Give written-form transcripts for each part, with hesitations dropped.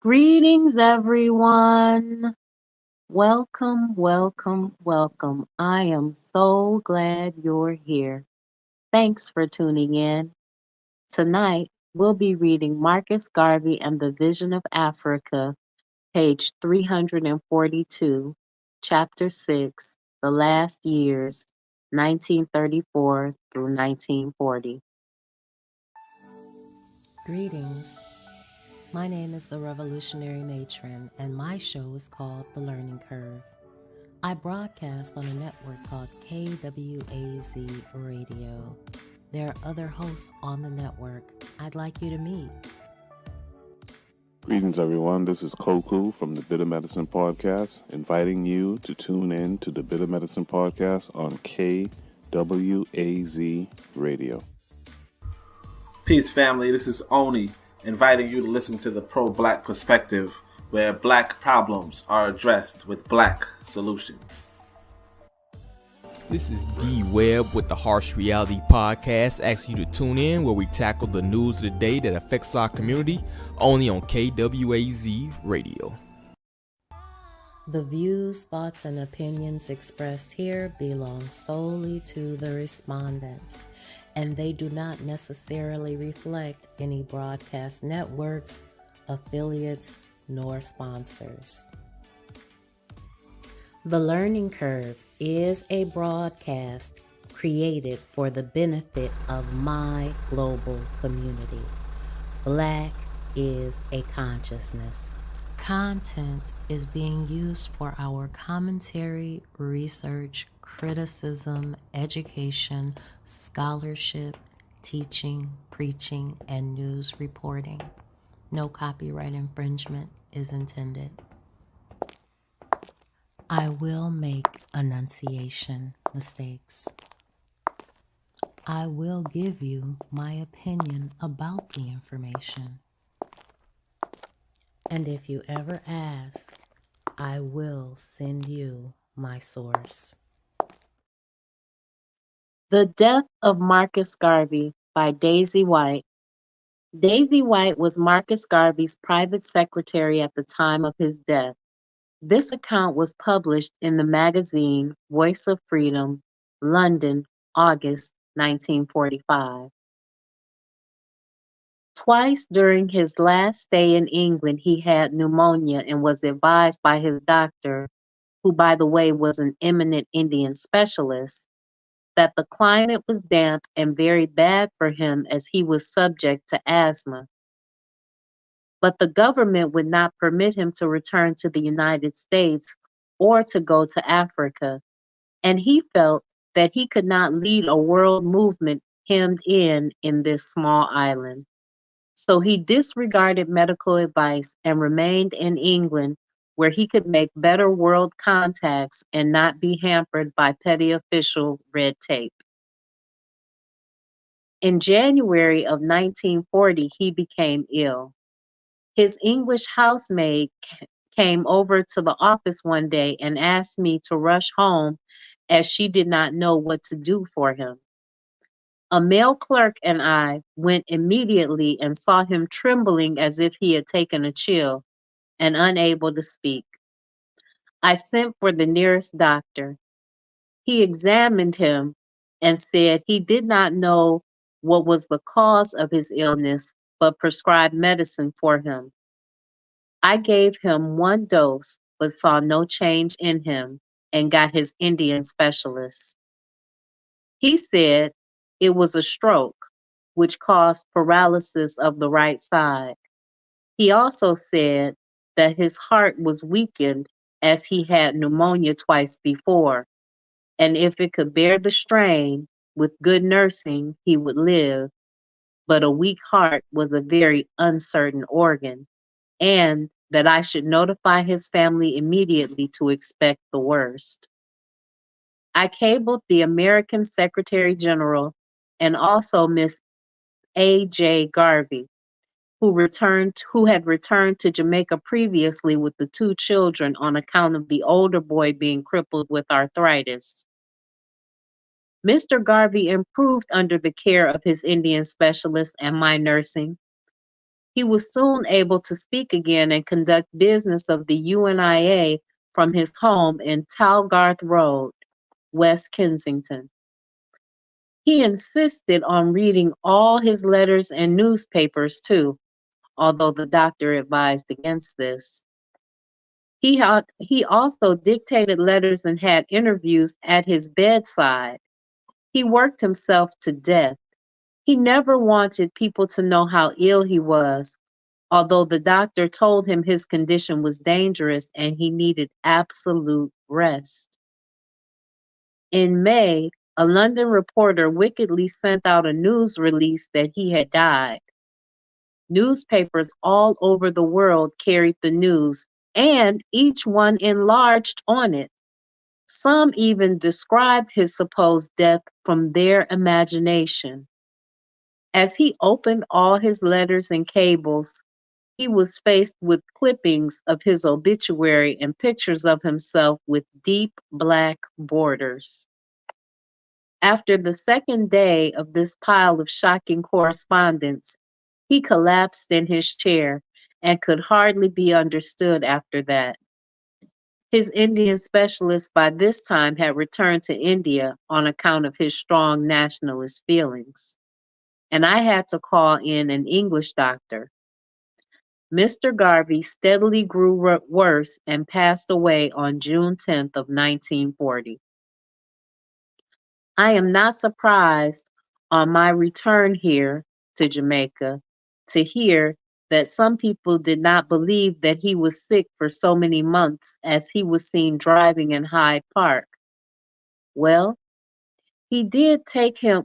Greetings, everyone. Welcome, welcome, welcome. I am so glad you're here. Thanks for tuning in. Tonight, we'll be reading Marcus Garvey and the Vision of Africa, page 342, chapter 6, The Last Years, 1934 through 1940. Greetings. My name is the Revolutionary Matron, and my show is called The Learning Curve. I broadcast on a network called KWAZ Radio. There are other hosts on the network I'd like you to meet. Greetings, everyone. This is Koku from the Bitter Medicine Podcast, inviting you to tune in to the Bitter Medicine Podcast on KWAZ Radio. Peace, family. This is Oni, inviting you to listen to the Pro-Black Perspective, where Black problems are addressed with Black solutions. This is D Webb with the Harsh Reality Podcast, asking you to tune in where we tackle the news of the day that affects our community, only on KWAZ Radio. The views, thoughts, and opinions expressed here belong solely to the respondent, and they do not necessarily reflect any broadcast networks, affiliates, nor sponsors. The Learning Curve is a broadcast created for the benefit of my global community. Black is a consciousness. Content is being used for our commentary, research, criticism, education, scholarship, teaching, preaching, and news reporting. No copyright infringement is intended. I will make enunciation mistakes. I will give you my opinion about the information. And if you ever ask, I will send you my source. The Death of Marcus Garvey by Daisy White. Daisy White was Marcus Garvey's private secretary at the time of his death. This account was published in the magazine Voice of Freedom, London, August 1945. Twice during his last stay in England, he had pneumonia and was advised by his doctor, who, by the way, was an eminent Indian specialist, that the climate was damp and very bad for him as he was subject to asthma. But the government would not permit him to return to the United States or to go to Africa, and he felt that he could not lead a world movement hemmed in this small island. So he disregarded medical advice and remained in England, where he could make better world contacts and not be hampered by petty official red tape. In January of 1940, he became ill. His English housemaid came over to the office one day and asked me to rush home as she did not know what to do for him. A male clerk and I went immediately and saw him trembling as if he had taken a chill and unable to speak. I sent for the nearest doctor. He examined him and said he did not know what was the cause of his illness, but prescribed medicine for him. I gave him one dose, but saw no change in him and got his Indian specialist. He said it was a stroke, which caused paralysis of the right side. He also said that his heart was weakened as he had pneumonia twice before, and if it could bear the strain, with good nursing, he would live. But a weak heart was a very uncertain organ, and that I should notify his family immediately to expect the worst. I cabled the American Secretary General and also Miss A.J. Garvey, who had returned to Jamaica previously with the two children on account of the older boy being crippled with arthritis. Mr. Garvey improved under the care of his Indian specialist and my nursing. He was soon able to speak again and conduct business of the UNIA from his home in Talgarth Road, West Kensington. He insisted on reading all his letters and newspapers too, although the doctor advised against this. He also dictated letters and had interviews at his bedside. He worked himself to death. He never wanted people to know how ill he was, although the doctor told him his condition was dangerous and he needed absolute rest. In May, a London reporter wickedly sent out a news release that he had died. Newspapers all over the world carried the news, and each one enlarged on it. Some even described his supposed death from their imagination. As he opened all his letters and cables, he was faced with clippings of his obituary and pictures of himself with deep black borders. After the second day of this pile of shocking correspondence, he collapsed in his chair and could hardly be understood after that. His Indian specialist by this time had returned to India on account of his strong nationalist feelings, and I had to call in an English doctor. Mr. Garvey steadily grew worse and passed away on June 10th of 1940. I am not surprised on my return here to Jamaica to hear that some people did not believe that he was sick for so many months as he was seen driving in Hyde Park. Well, we did take him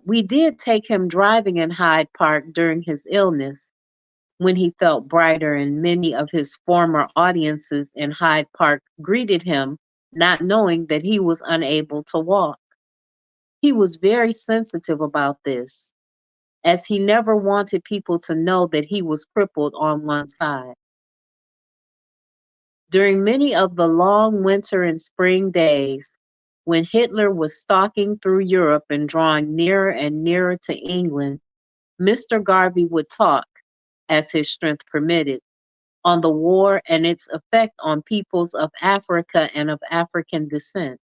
driving in Hyde Park during his illness when he felt brighter, and many of his former audiences in Hyde Park greeted him, not knowing that he was unable to walk. He was very sensitive about this, as he never wanted people to know that he was crippled on one side. During many of the long winter and spring days, when Hitler was stalking through Europe and drawing nearer and nearer to England, Mr. Garvey would talk, as his strength permitted, on the war and its effect on peoples of Africa and of African descent.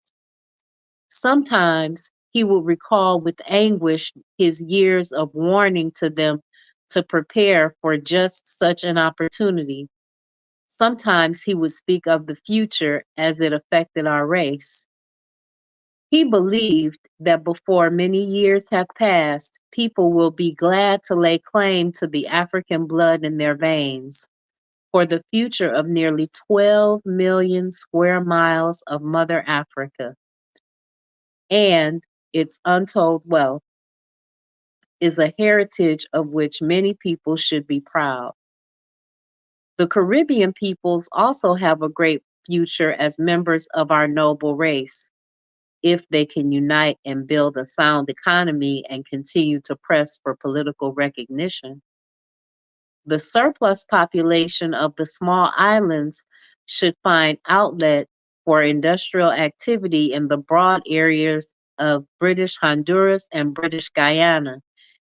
Sometimes he would recall with anguish his years of warning to them to prepare for just such an opportunity. Sometimes he would speak of the future as it affected our race. He believed that before many years have passed, people will be glad to lay claim to the African blood in their veins for the future of nearly 12 million square miles of Mother Africa. And its untold wealth is a heritage of which many people should be proud. The Caribbean peoples also have a great future as members of our noble race, if they can unite and build a sound economy and continue to press for political recognition. The surplus population of the small islands should find outlet for industrial activity in the broad areas of British Honduras and British Guyana,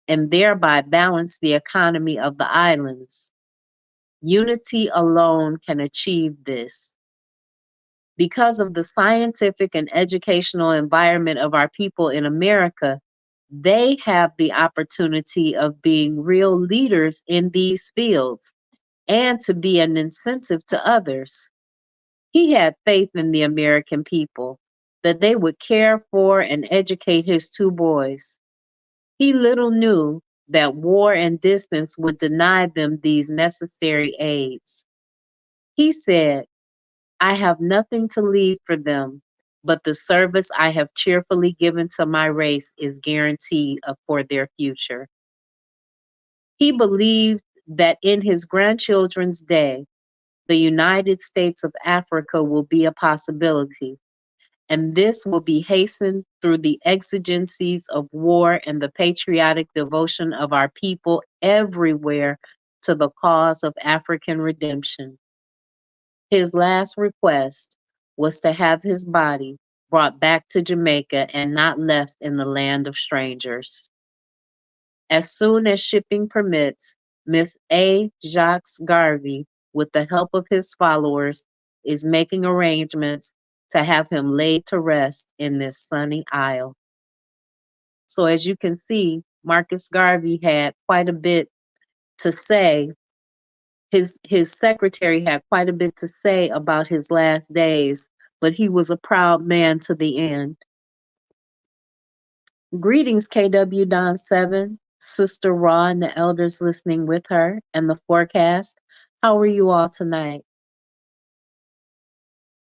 and thereby balance the economy of the islands. Unity alone can achieve this. Because of the scientific and educational environment of our people in America, they have the opportunity of being real leaders in these fields and to be an incentive to others. He had faith in the American people that they would care for and educate his two boys. He little knew that war and distance would deny them these necessary aids. He said, I have nothing to leave for them, but the service I have cheerfully given to my race is guaranteed for their future. He believed that in his grandchildren's day, the United States of Africa will be a possibility, and this will be hastened through the exigencies of war and the patriotic devotion of our people everywhere to the cause of African redemption. His last request was to have his body brought back to Jamaica and not left in the land of strangers. As soon as shipping permits, Miss A. Jacques Garvey, with the help of his followers, is making arrangements to have him laid to rest in this sunny isle. So as you can see, Marcus Garvey had quite a bit to say. His secretary had quite a bit to say about his last days, but he was a proud man to the end. Greetings, KW Don 7, Sister Raw and the elders listening with her, and the forecast. How are you all tonight?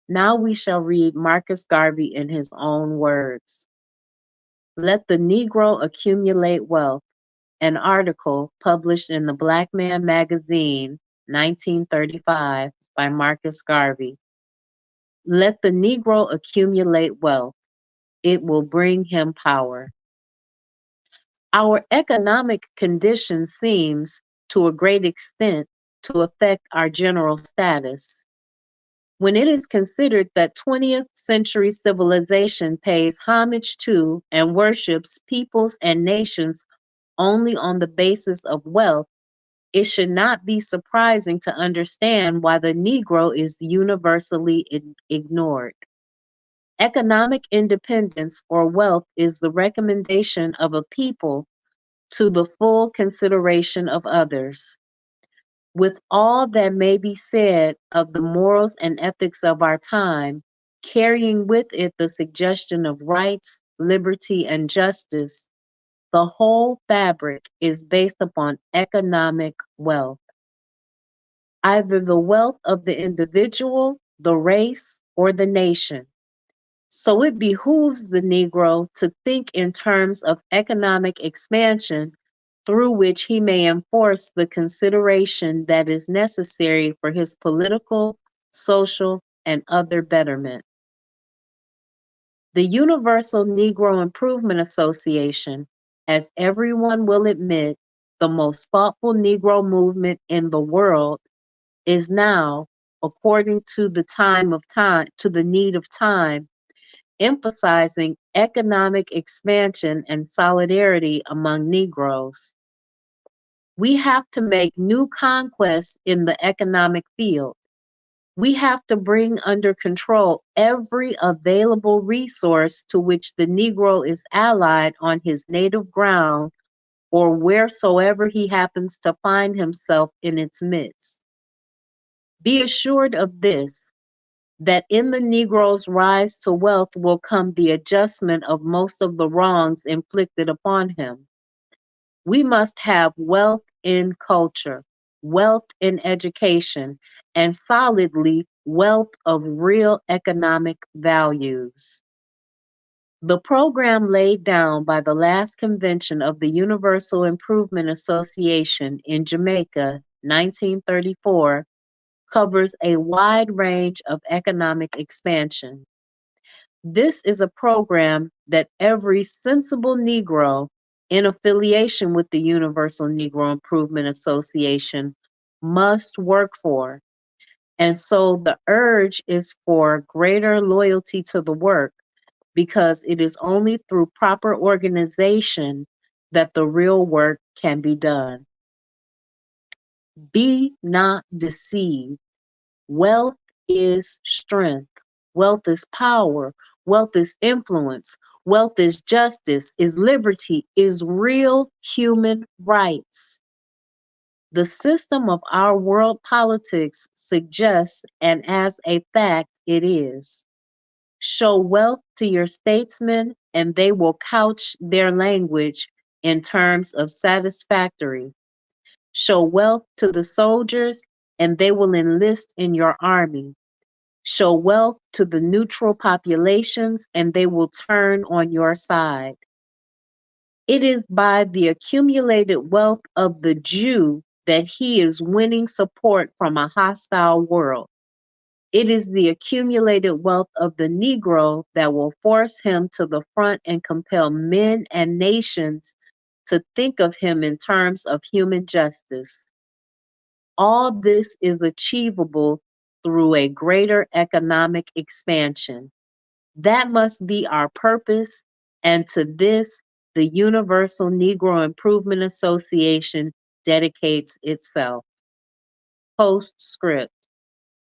Now we shall read Marcus Garvey in his own words. Let the Negro accumulate wealth, an article published in the Black Man magazine, 1935, by Marcus Garvey. Let the Negro accumulate wealth. It will bring him power. Our economic condition seems, to a great extent, to affect our general status. When it is considered that 20th century civilization pays homage to and worships peoples and nations only on the basis of wealth, it should not be surprising to understand why the Negro is universally ignored. Economic independence or wealth is the recommendation of a people to the full consideration of others. With all that may be said of the morals and ethics of our time, carrying with it the suggestion of rights, liberty, and justice, the whole fabric is based upon economic wealth. Either the wealth of the individual, the race, or the nation. So it behooves the Negro to think in terms of economic expansion through which he may enforce the consideration that is necessary for his political, social, and other betterment. The Universal Negro Improvement Association, as everyone will admit, the most thoughtful Negro movement in the world, is now, according to the need of time, emphasizing economic expansion and solidarity among Negroes. We have to make new conquests in the economic field. We have to bring under control every available resource to which the Negro is allied on his native ground or wheresoever he happens to find himself in its midst. Be assured of this, that in the Negro's rise to wealth will come the adjustment of most of the wrongs inflicted upon him. We must have wealth in culture, wealth in education, and solidly wealth of real economic values. The program laid down by the last convention of the Universal Improvement Association in Jamaica, 1934, covers a wide range of economic expansion. This is a program that every sensible Negro in affiliation with the Universal Negro Improvement Association must work for. And so the urge is for greater loyalty to the work, because it is only through proper organization that the real work can be done. Be not deceived. Wealth is strength. Wealth is power. Wealth is influence. Wealth is justice, is liberty, is real human rights. The system of our world politics suggests, and as a fact, it is. Show wealth to your statesmen, and they will couch their language in terms of satisfactory. Show wealth to the soldiers, and they will enlist in your army. Show wealth to the neutral populations, and they will turn on your side. It is by the accumulated wealth of the Jew that he is winning support from a hostile world. It is the accumulated wealth of the Negro that will force him to the front and compel men and nations to think of him in terms of human justice. All this is achievable through a greater economic expansion. That must be our purpose, and to this, the Universal Negro Improvement Association dedicates itself. Postscript.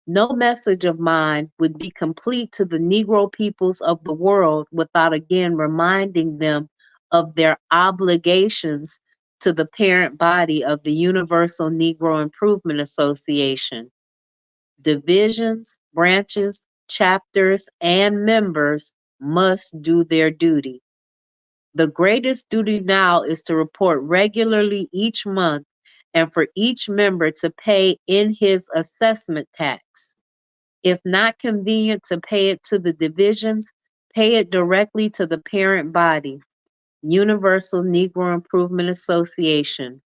No message of mine would be complete to the Negro peoples of the world without again reminding them of their obligations to the parent body of the Universal Negro Improvement Association. Divisions, branches, chapters, and members must do their duty. The greatest duty now is to report regularly each month and for each member to pay in his assessment tax. If not convenient to pay it to the divisions, pay it directly to the parent body, Universal Negro Improvement Association,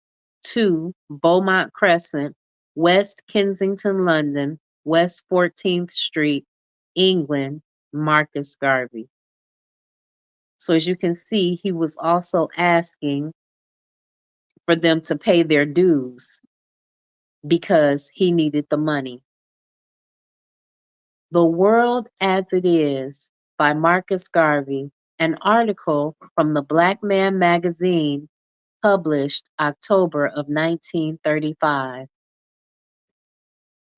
2 Beaumont Crescent, West Kensington, London, West 14th Street, England, Marcus Garvey. So as you can see, he was also asking for them to pay their dues because he needed the money. The World as It Is by Marcus Garvey, an article from the Black Man magazine published October of 1935.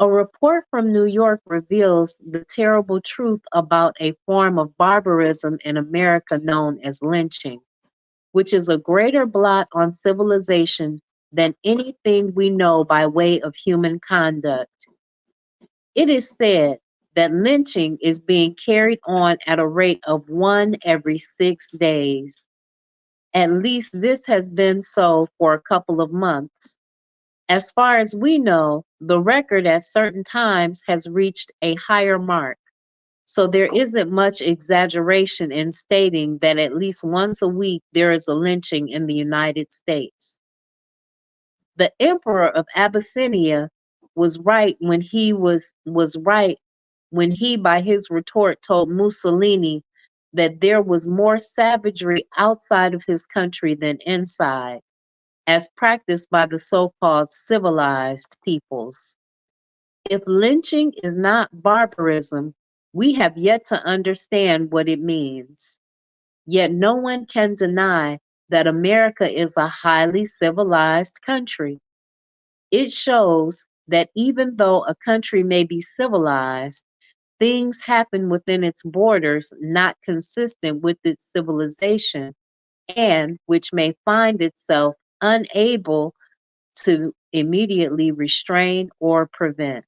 A report from New York reveals the terrible truth about a form of barbarism in America known as lynching, which is a greater blot on civilization than anything we know by way of human conduct. It is said that lynching is being carried on at a rate of 1 every 6 days. At least this has been so for a couple of months. As far as we know, the record at certain times has reached a higher mark. So there isn't much exaggeration in stating that at least once a week there is a lynching in the United States. The Emperor of Abyssinia was right when he by his retort told Mussolini that there was more savagery outside of his country than inside, as practiced by the so-called civilized peoples. If lynching is not barbarism, we have yet to understand what it means. Yet no one can deny that America is a highly civilized country. It shows that even though a country may be civilized, things happen within its borders not consistent with its civilization, and which may find itself unable to immediately restrain or prevent.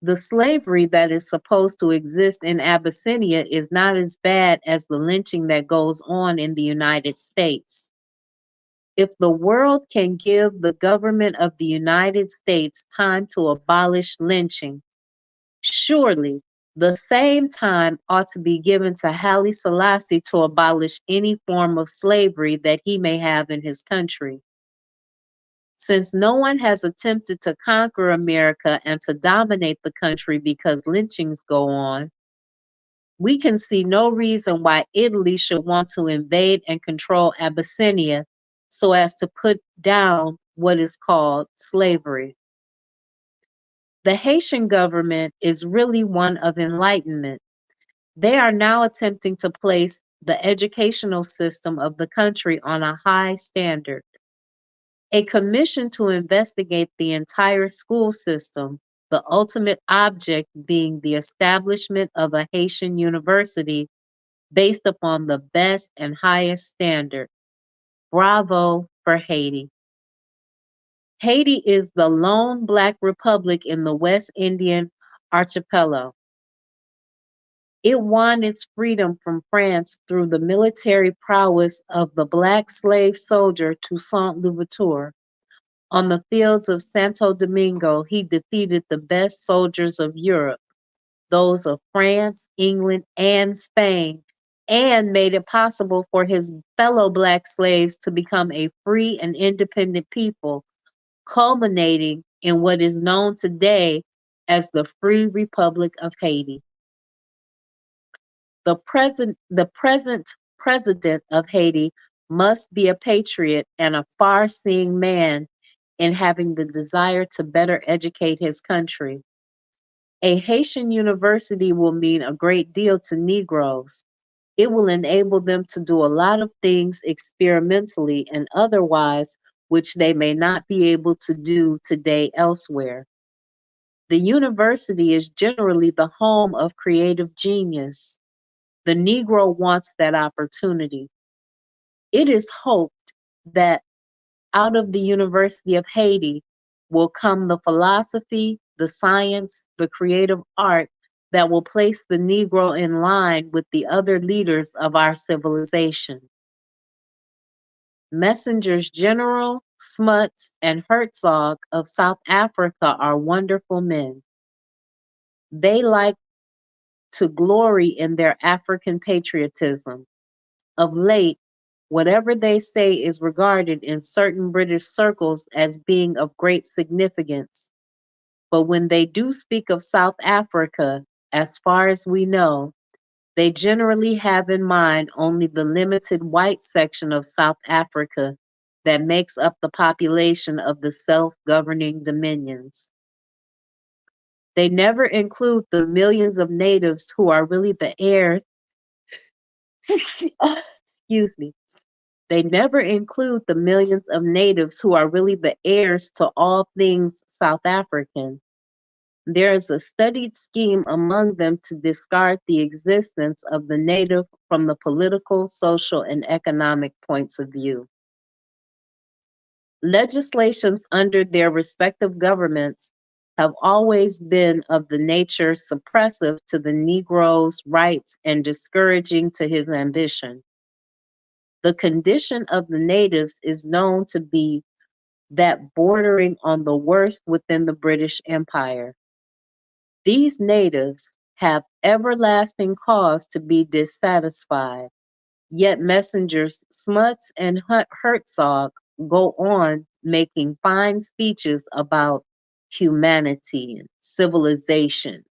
The slavery that is supposed to exist in Abyssinia is not as bad as the lynching that goes on in the United States. If the world can give the government of the United States time to abolish lynching, surely the same time ought to be given to Haile Selassie to abolish any form of slavery that he may have in his country. Since no one has attempted to conquer America and to dominate the country because lynchings go on, we can see no reason why Italy should want to invade and control Abyssinia so as to put down what is called slavery. The Haitian government is really one of enlightenment. They are now attempting to place the educational system of the country on a high standard. A commission to investigate the entire school system, the ultimate object being the establishment of a Haitian university based upon the best and highest standard. Bravo for Haiti. Haiti is the lone Black republic in the West Indian archipelago. It won its freedom from France through the military prowess of the Black slave soldier Toussaint Louverture. On the fields of Santo Domingo, he defeated the best soldiers of Europe, those of France, England, and Spain, and made it possible for his fellow Black slaves to become a free and independent people, culminating in what is known today as the Free Republic of Haiti. The present president of Haiti must be a patriot and a far-seeing man in having the desire to better educate his country. A Haitian university will mean a great deal to Negroes. It will enable them to do a lot of things experimentally and otherwise which they may not be able to do today elsewhere. The university is generally the home of creative genius. The Negro wants that opportunity. It is hoped that out of the University of Haiti will come the philosophy, the science, the creative art that will place the Negro in line with the other leaders of our civilization. Messengers General, Smuts, and Herzog of South Africa are wonderful men. They like to glory in their African patriotism. Of late, whatever they say is regarded in certain British circles as being of great significance. But when they do speak of South Africa, as far as we know, they generally have in mind only the limited white section of South Africa that makes up the population of the self-governing dominions. They never include the millions of natives who are really the heirs. Excuse me. They never include the millions of natives who are really the heirs to all things South African. There is a studied scheme among them to discard the existence of the native from the political, social, and economic points of view. Legislations under their respective governments have always been of the nature suppressive to the Negro's rights and discouraging to his ambition. The condition of the natives is known to be that bordering on the worst within the British Empire. These natives have everlasting cause to be dissatisfied, yet messengers Smuts and Herzog go on making fine speeches about humanity and civilization,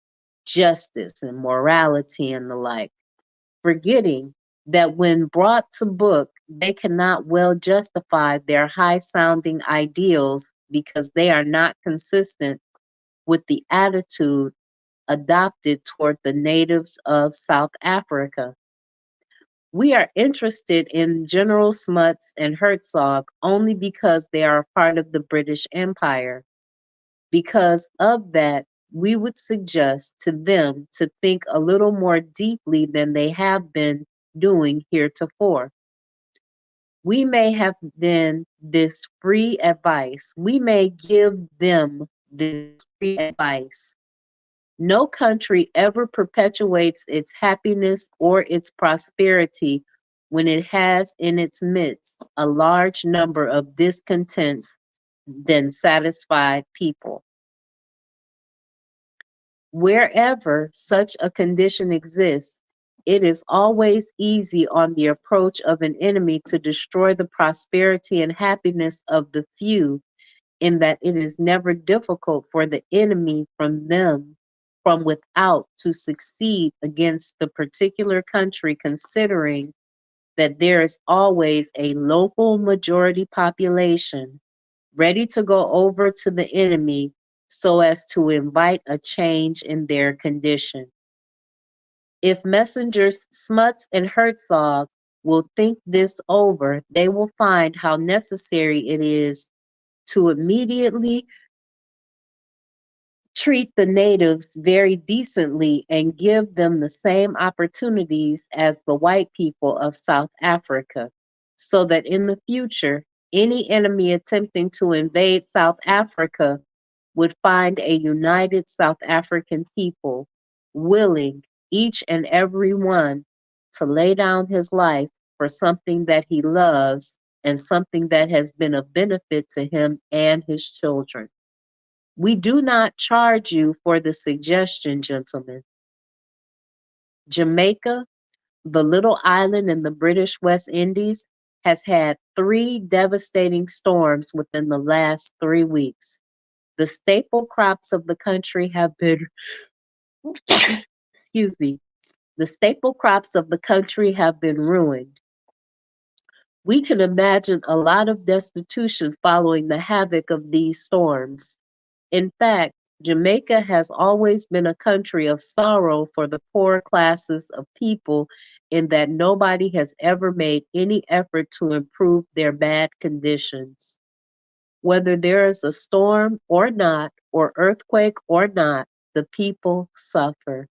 justice and morality and the like, forgetting that when brought to book, they cannot well justify their high-sounding ideals because they are not consistent with the attitude adopted toward the natives of South Africa. We are interested in General Smuts and Herzog only because they are a part of the British Empire. Because of that, we would suggest to them to think a little more deeply than they have been doing heretofore. We may have then this free advice. We may give them this free advice. No country ever perpetuates its happiness or its prosperity when it has in its midst a large number of discontents than satisfied people. Wherever such a condition exists, it is always easy on the approach of an enemy to destroy the prosperity and happiness of the few, in that it is never difficult for the enemy from without to succeed against the particular country, considering that there is always a local majority population ready to go over to the enemy so as to invite a change in their condition. If messengers Smuts and Herzog will think this over, they will find how necessary it is to immediately treat the natives very decently and give them the same opportunities as the white people of South Africa, so that in the future, any enemy attempting to invade South Africa would find a united South African people willing, each and every one, to lay down his life for something that he loves and something that has been of benefit to him and his children. We do not charge you for the suggestion, gentlemen. Jamaica, the little island in the British West Indies, has had 3 devastating storms within the last 3 weeks. The staple crops of the country have been, excuse me, the staple crops of the country have been ruined. We can imagine a lot of destitution following the havoc of these storms. In fact, Jamaica has always been a country of sorrow for the poor classes of people, in that nobody has ever made any effort to improve their bad conditions. Whether there is a storm or not, or earthquake or not, the people suffer.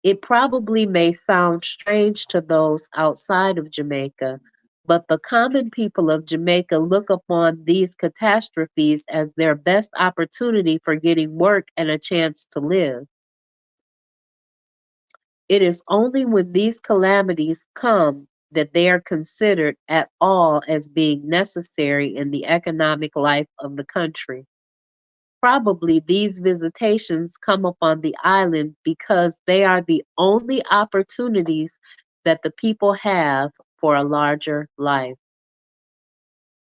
It probably may sound strange to those outside of Jamaica, but the common people of Jamaica look upon these catastrophes as their best opportunity for getting work and a chance to live. It is only when these calamities come that they are considered at all as being necessary in the economic life of the country. Probably these visitations come upon the island because they are the only opportunities that the people have for a larger life.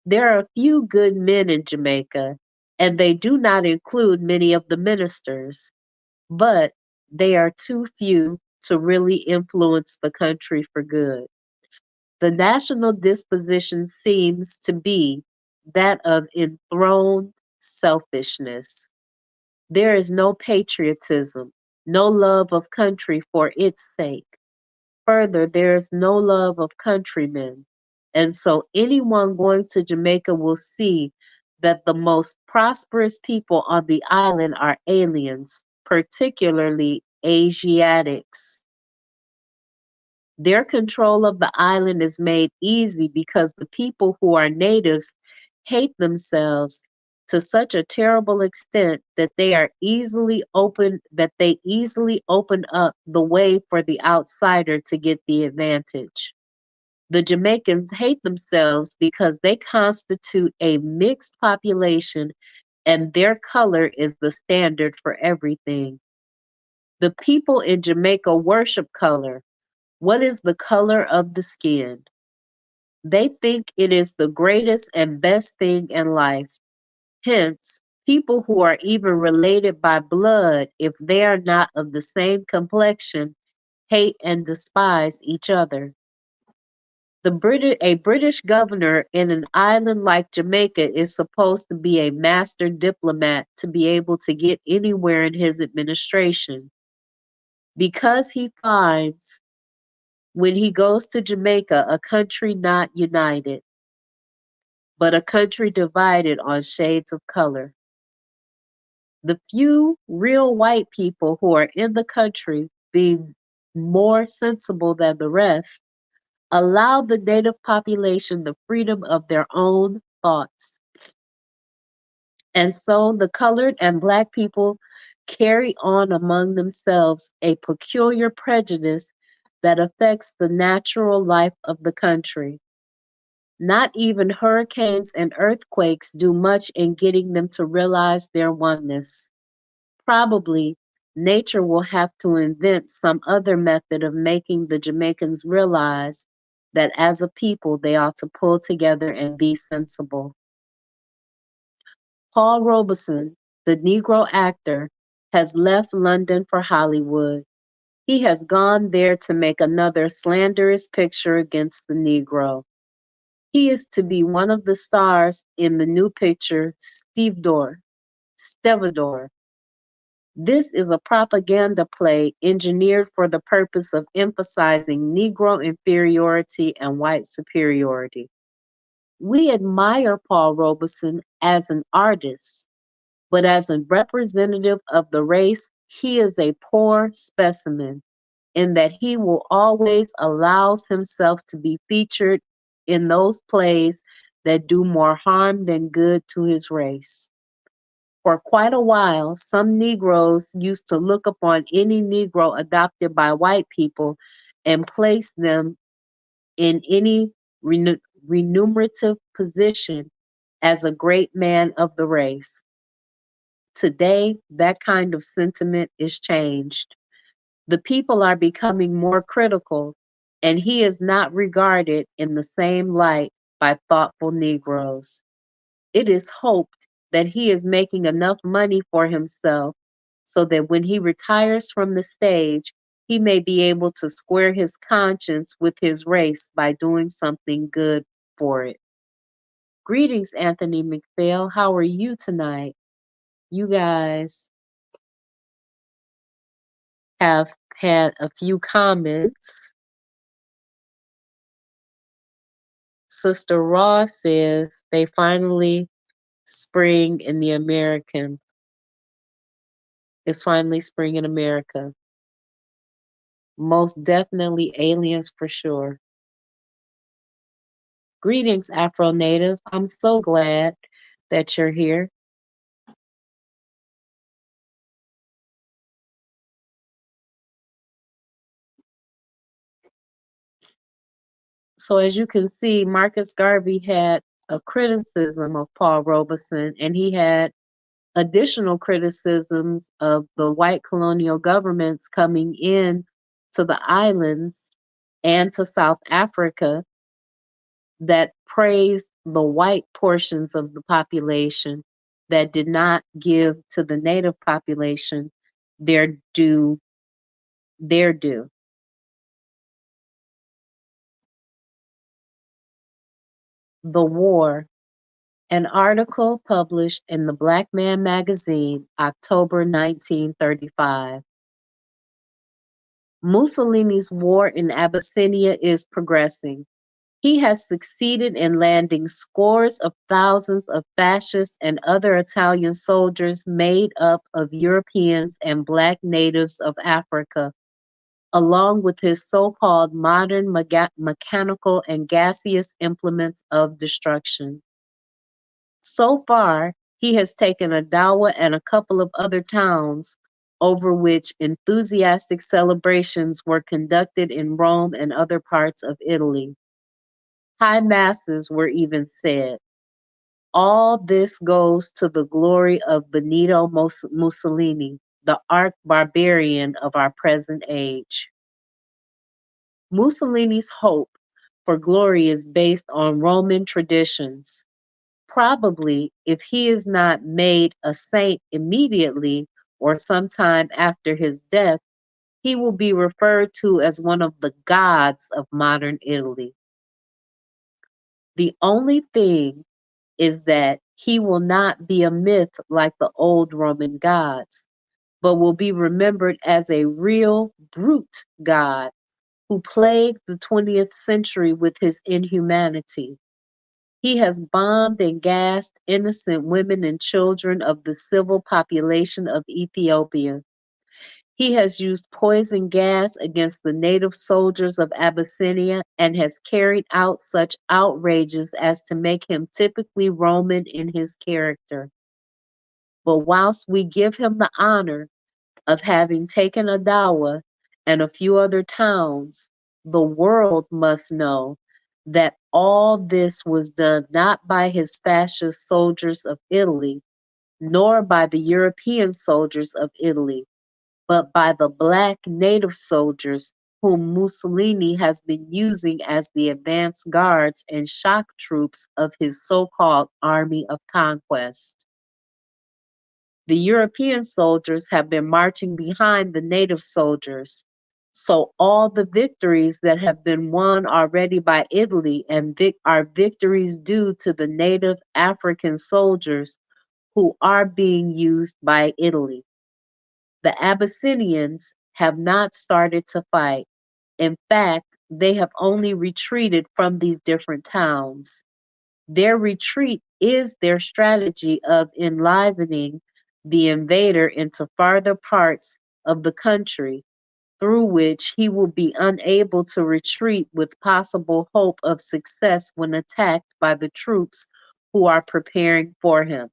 There are a few good men in Jamaica, and they do not include many of the ministers, but they are too few to really influence the country for good. The national disposition seems to be that of enthroned selfishness. There is no patriotism, no love of country for its sake. Further, there is no love of countrymen. And so anyone going to Jamaica will see that the most prosperous people on the island are aliens, particularly Asiatics. Their control of the island is made easy because the people who are natives hate themselves to such a terrible extent that they easily open up the way for the outsider to get the advantage. The Jamaicans hate themselves because they constitute a mixed population and their color is the standard for everything. The people in Jamaica worship color. What is the color of the skin? They think it is the greatest and best thing in life. Hence, people who are even related by blood, if they are not of the same complexion, hate and despise each other. A British governor in an island like Jamaica is supposed to be a master diplomat to be able to get anywhere in his administration. Because he finds when he goes to Jamaica a country not united, but a country divided on shades of color. The few real white people who are in the country, being more sensible than the rest, allow the native population the freedom of their own thoughts. And so the colored and black people carry on among themselves a peculiar prejudice that affects the natural life of the country. Not even hurricanes and earthquakes do much in getting them to realize their oneness. Probably, nature will have to invent some other method of making the Jamaicans realize that as a people they ought to pull together and be sensible. Paul Robeson, the Negro actor, has left London for Hollywood. He has gone there to make another slanderous picture against the Negro. He is to be one of the stars in the new picture Stevedore. This is a propaganda play engineered for the purpose of emphasizing Negro inferiority and white superiority. We admire Paul Robeson as an artist, but as a representative of the race, he is a poor specimen in that he will always allows himself to be featured in those plays that do more harm than good to his race. For quite a while, some Negroes used to look upon any Negro adopted by white people and place them in any remunerative position as a great man of the race. Today, that kind of sentiment is changed. The people are becoming more critical, and he is not regarded in the same light by thoughtful Negroes. It is hoped that he is making enough money for himself so that when he retires from the stage, he may be able to square his conscience with his race by doing something good for it. Greetings, Anthony McPhail. How are you tonight? You guys have had a few comments. Sister Ross says they finally spring in the American. It's finally spring in America. Most definitely aliens for sure. Greetings, Afro Native. I'm so glad that you're here. So as you can see, Marcus Garvey had a criticism of Paul Robeson, and he had additional criticisms of the white colonial governments coming in to the islands and to South Africa that praised the white portions of the population that did not give to the native population their due, their due. The War, an article published in the Black Man magazine, October 1935. Mussolini's war in Abyssinia is progressing. He has succeeded in landing scores of thousands of fascist and other Italian soldiers made up of Europeans and Black natives of Africa, along with his so-called modern mechanical and gaseous implements of destruction. So far, he has taken Adawa and a couple of other towns, over which enthusiastic celebrations were conducted in Rome and other parts of Italy. High masses were even said. All this goes to the glory of Benito Mussolini, the arch-barbarian of our present age. Mussolini's hope for glory is based on Roman traditions. Probably, if he is not made a saint immediately or sometime after his death, he will be referred to as one of the gods of modern Italy. The only thing is that he will not be a myth like the old Roman gods, but will be remembered as a real brute god who plagued the 20th century with his inhumanity. He has bombed and gassed innocent women and children of the civil population of Ethiopia. He has used poison gas against the native soldiers of Abyssinia and has carried out such outrages as to make him typically Roman in his character. But whilst we give him the honor of having taken Adawa and a few other towns, the world must know that all this was done not by his fascist soldiers of Italy, nor by the European soldiers of Italy, but by the Black native soldiers whom Mussolini has been using as the advance guards and shock troops of his so-called army of conquest. The European soldiers have been marching behind the native soldiers, so all the victories that have been won already by Italy and are victories due to the native African soldiers who are being used by Italy. The Abyssinians have not started to fight. In fact, they have only retreated from these different towns. Their retreat is their strategy of enlivening the invader into farther parts of the country, through which he will be unable to retreat with possible hope of success when attacked by the troops who are preparing for him.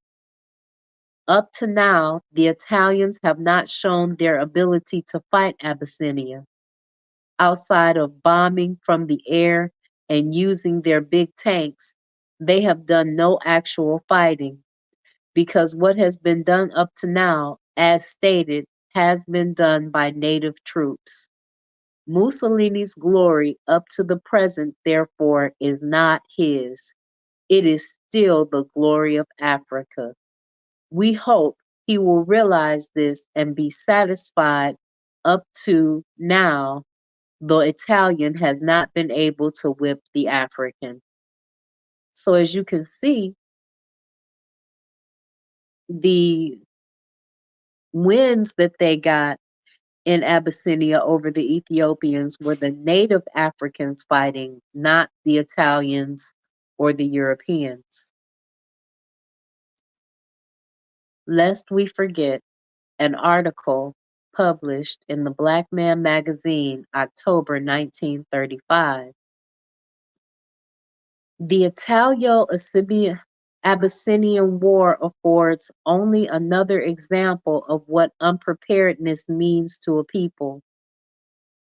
Up to now, the Italians have not shown their ability to fight Abyssinia. Outside of bombing from the air and using their big tanks, they have done no actual fighting, because what has been done up to now, as stated, has been done by native troops. Mussolini's glory up to the present, therefore, is not his. It is still the glory of Africa. We hope he will realize this and be satisfied. Up to now, the Italian has not been able to whip the African. So as you can see, the wins that they got in Abyssinia over the Ethiopians were the native Africans fighting, not the Italians or the Europeans. Lest we forget, an article published in the Black Man magazine, October 1935. The Italo-Abyssinian War affords only another example of what unpreparedness means to a people.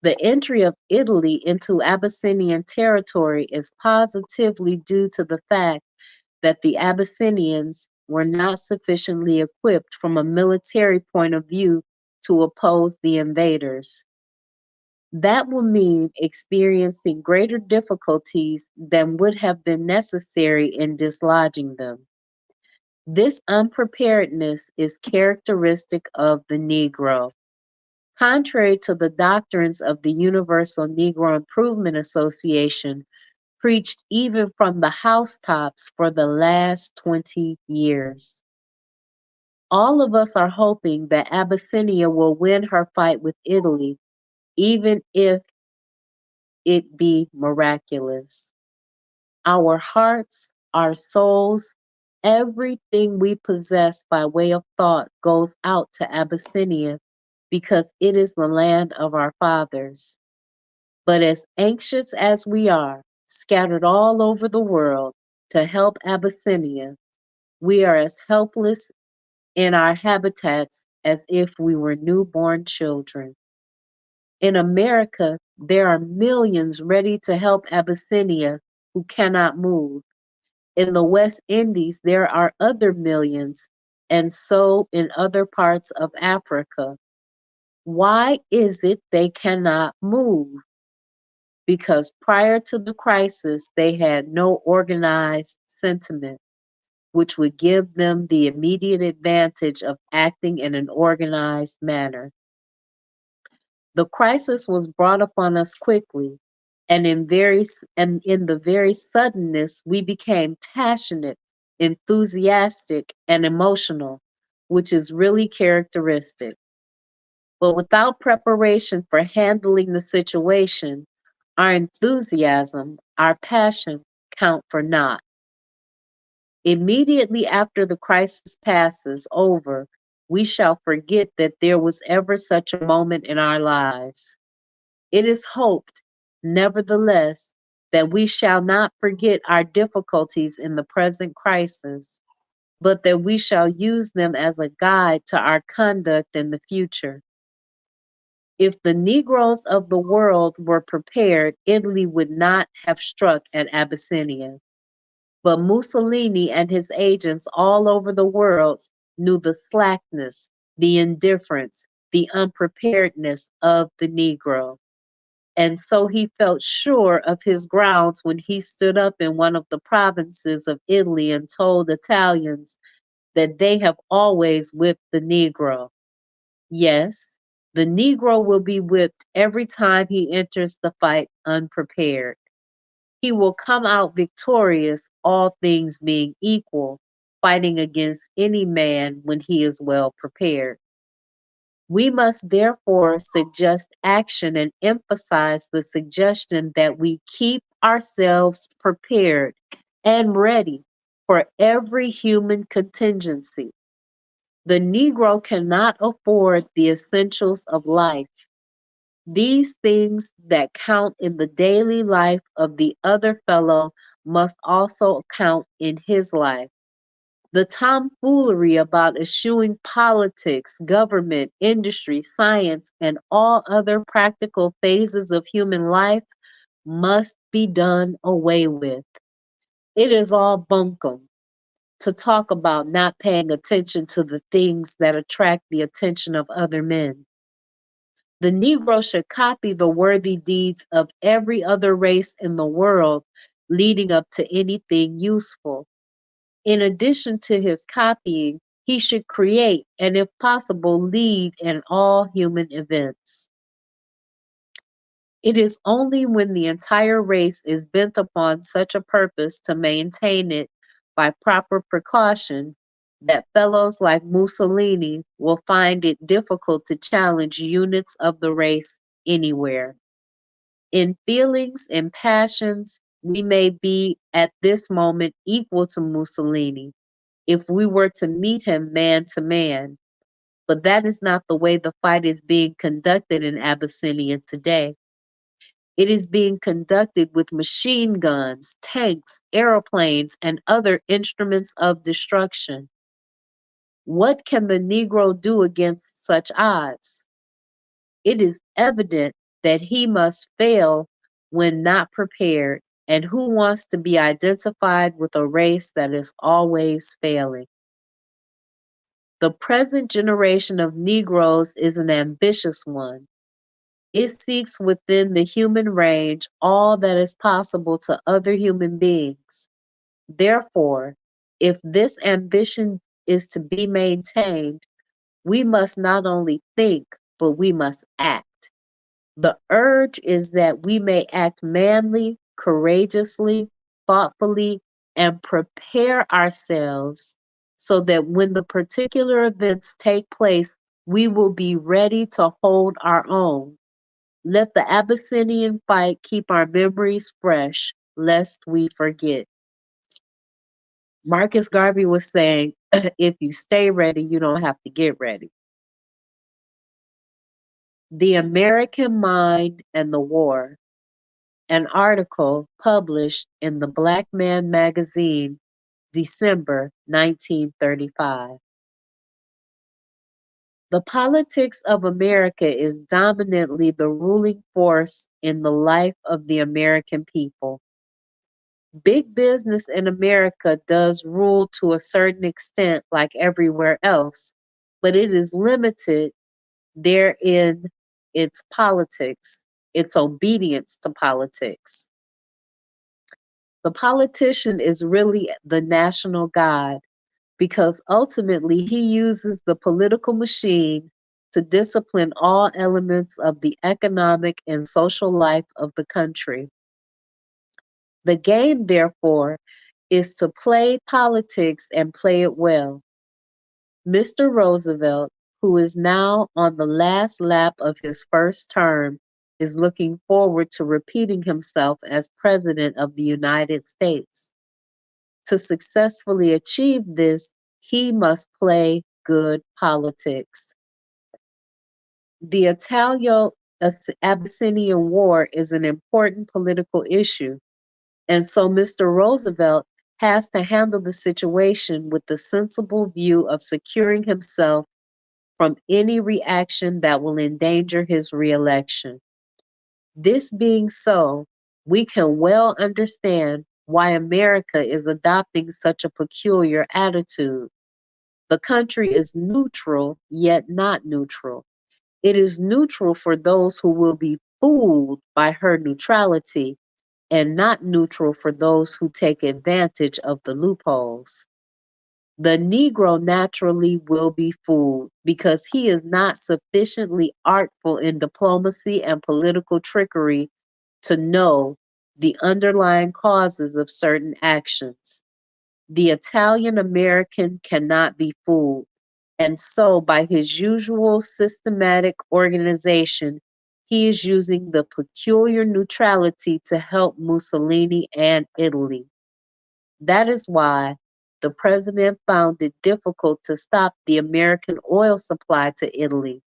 The entry of Italy into Abyssinian territory is positively due to the fact that the Abyssinians were not sufficiently equipped from a military point of view to oppose the invaders. That will mean experiencing greater difficulties than would have been necessary in dislodging them. This unpreparedness is characteristic of the Negro. Contrary to the doctrines of the Universal Negro Improvement Association, preached even from the housetops for the last 20 years. All of us are hoping that Abyssinia will win her fight with Italy, even if it be miraculous. Our hearts, our souls, everything we possess by way of thought goes out to Abyssinia because it is the land of our fathers. But as anxious as we are, scattered all over the world, to help Abyssinia, we are as helpless in our habitats as if we were newborn children. In America, there are millions ready to help Abyssinia who cannot move. In the West Indies, there are other millions, and so in other parts of Africa. Why is it they cannot move? Because prior to the crisis, they had no organized sentiment, which would give them the immediate advantage of acting in an organized manner. The crisis was brought upon us quickly, and in the very suddenness, we became passionate, enthusiastic, and emotional, which is really characteristic. But without preparation for handling the situation, our enthusiasm, our passion count for naught. Immediately after the crisis passes over, we shall forget that there was ever such a moment in our lives. It is hoped, nevertheless, that we shall not forget our difficulties in the present crisis, but that we shall use them as a guide to our conduct in the future. If the Negroes of the world were prepared, Italy would not have struck at Abyssinia. But Mussolini and his agents all over the world knew the slackness, the indifference, the unpreparedness of the Negro. And so he felt sure of his grounds when he stood up in one of the provinces of Italy and told Italians that they have always whipped the Negro. Yes, the Negro will be whipped every time he enters the fight unprepared. He will come out victorious, all things being equal, fighting against any man when he is well prepared. We must therefore suggest action and emphasize the suggestion that we keep ourselves prepared and ready for every human contingency. The Negro cannot afford the essentials of life. These things that count in the daily life of the other fellow must also count in his life. The tomfoolery about eschewing politics, government, industry, science, and all other practical phases of human life must be done away with. It is all bunkum to talk about not paying attention to the things that attract the attention of other men. The Negro should copy the worthy deeds of every other race in the world leading up to anything useful. In addition to his copying, he should create and, if possible, lead in all human events. It is only when the entire race is bent upon such a purpose to maintain it by proper precaution that fellows like Mussolini will find it difficult to challenge units of the race anywhere. In feelings and passions, we may be at this moment equal to Mussolini. if we were to meet him man to man. But that is not the way the fight is being conducted in Abyssinia today. It is being conducted with machine guns, tanks, aeroplanes, and other instruments of destruction. What can the Negro do against such odds? It is evident that he must fail when not prepared, and who wants to be identified with a race that is always failing? The present generation of Negroes is an ambitious one. It seeks within the human range all that is possible to other human beings. Therefore, if this ambition is to be maintained, we must not only think, but we must act. The urge is that we may act manly, courageously, thoughtfully, and prepare ourselves so that when the particular events take place, we will be ready to hold our own. Let the Abyssinian fight keep our memories fresh, lest we forget. Marcus Garvey was saying, if you stay ready, you don't have to get ready. The American Mind and the War, an article published in the Black Man magazine, December 1935. The politics of America is dominantly the ruling force in the life of the American people. Big business in America does rule to a certain extent, like everywhere else, but it is limited therein its politics, its obedience to politics. The politician is really the national God because ultimately he uses the political machine to discipline all elements of the economic and social life of the country. The game, therefore, is to play politics and play it well. Mr. Roosevelt, who is now on the last lap of his first term, is looking forward to repeating himself as President of the United States. To successfully achieve this, he must play good politics. The Italo-Abyssinian War is an important political issue, and so Mr. Roosevelt has to handle the situation with the sensible view of securing himself from any reaction that will endanger his reelection. This being so, we can well understand why America is adopting such a peculiar attitude. The country is neutral, yet not neutral. It is neutral for those who will be fooled by her neutrality, and not neutral for those who take advantage of the loopholes. The Negro naturally will be fooled because he is not sufficiently artful in diplomacy and political trickery to know the underlying causes of certain actions. The Italian American cannot be fooled, and so by his usual systematic organization, he is using the peculiar neutrality to help Mussolini and Italy. That is why the president found it difficult to stop the American oil supply to Italy,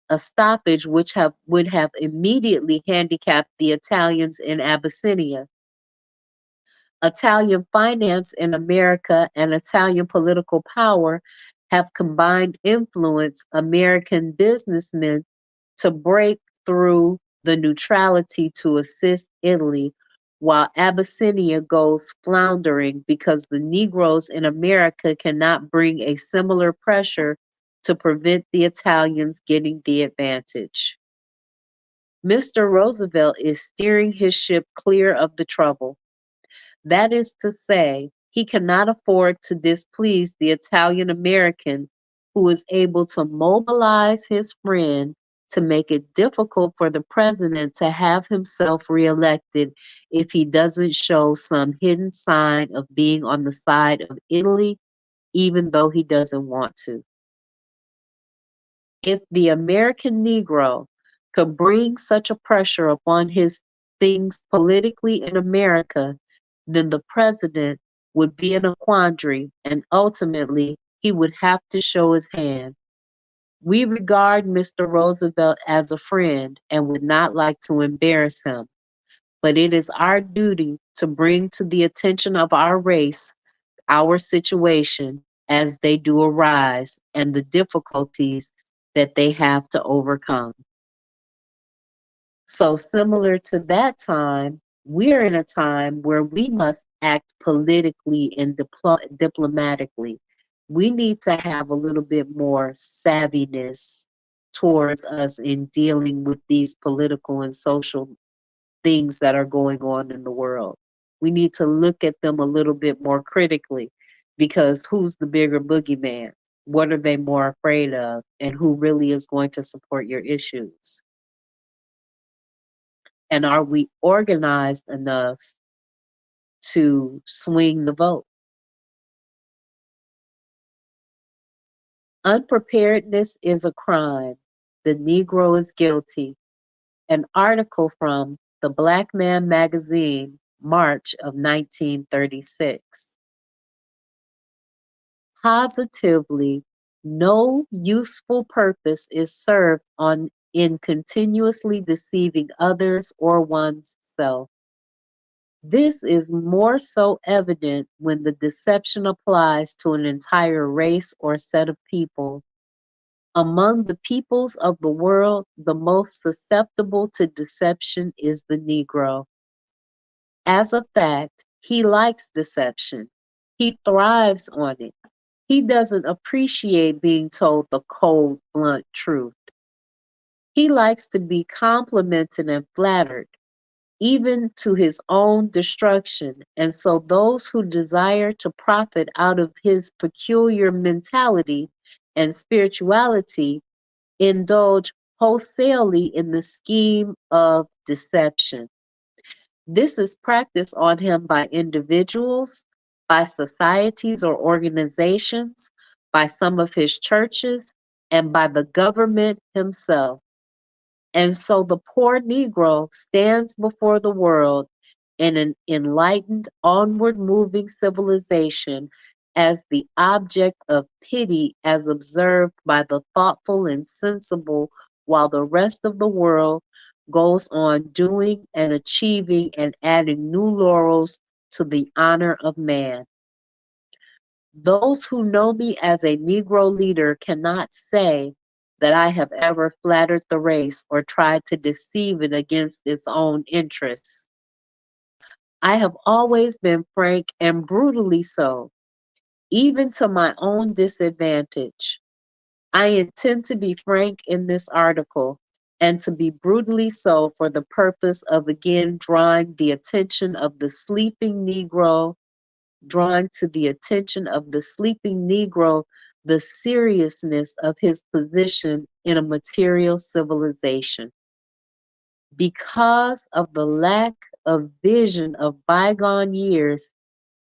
a stoppage which would have immediately handicapped the Italians in Abyssinia. Italian finance in America and Italian political power have combined influence American businessmen to break through the neutrality to assist Italy, while Abyssinia goes floundering because the Negroes in America cannot bring a similar pressure to prevent the Italians getting the advantage. Mr. Roosevelt is steering his ship clear of the trouble. That is to say, he cannot afford to displease the Italian American who is able to mobilize his friend to make it difficult for the president to have himself reelected if he doesn't show some hidden sign of being on the side of Italy, even though he doesn't want to. If the American Negro could bring such a pressure upon his things politically in America, then the president would be in a quandary, and ultimately he would have to show his hand. We regard Mr. Roosevelt as a friend and would not like to embarrass him, but it is our duty to bring to the attention of our race our situation as they do arise and the difficulties that they have to overcome. So, similar to that time, we're in a time where we must act politically and diplomatically. We need to have a little bit more savviness towards us in dealing with these political and social things that are going on in the world. We need to look at them a little bit more critically, because who's the bigger boogeyman? What are they more afraid of? And who really is going to support your issues? And are we organized enough to swing the vote? Unpreparedness is a crime. The Negro is guilty. An article from the Black Man magazine, March of 1936. Positively, no useful purpose is served in continuously deceiving others or oneself. This is more so evident when the deception applies to an entire race or set of people. Among the peoples of the world, the most susceptible to deception is the Negro. As a fact, he likes deception. He thrives on it. He doesn't appreciate being told the cold, blunt truth. He likes to be complimented and flattered, even to his own destruction. And so those who desire to profit out of his peculiar mentality and spirituality indulge wholesalely in the scheme of deception. This is practiced on him by individuals, by societies or organizations, by some of his churches, and by the government himself. And so the poor Negro stands before the world in an enlightened, onward moving civilization as the object of pity as observed by the thoughtful and sensible, while the rest of the world goes on doing and achieving and adding new laurels to the honor of man. Those who know me as a Negro leader cannot say that I have ever flattered the race or tried to deceive it against its own interests. I have always been frank and brutally so, even to my own disadvantage. I intend to be frank in this article and to be brutally so for the purpose of again drawing to the attention of the sleeping Negro the seriousness of his position in a material civilization. Because of the lack of vision of bygone years,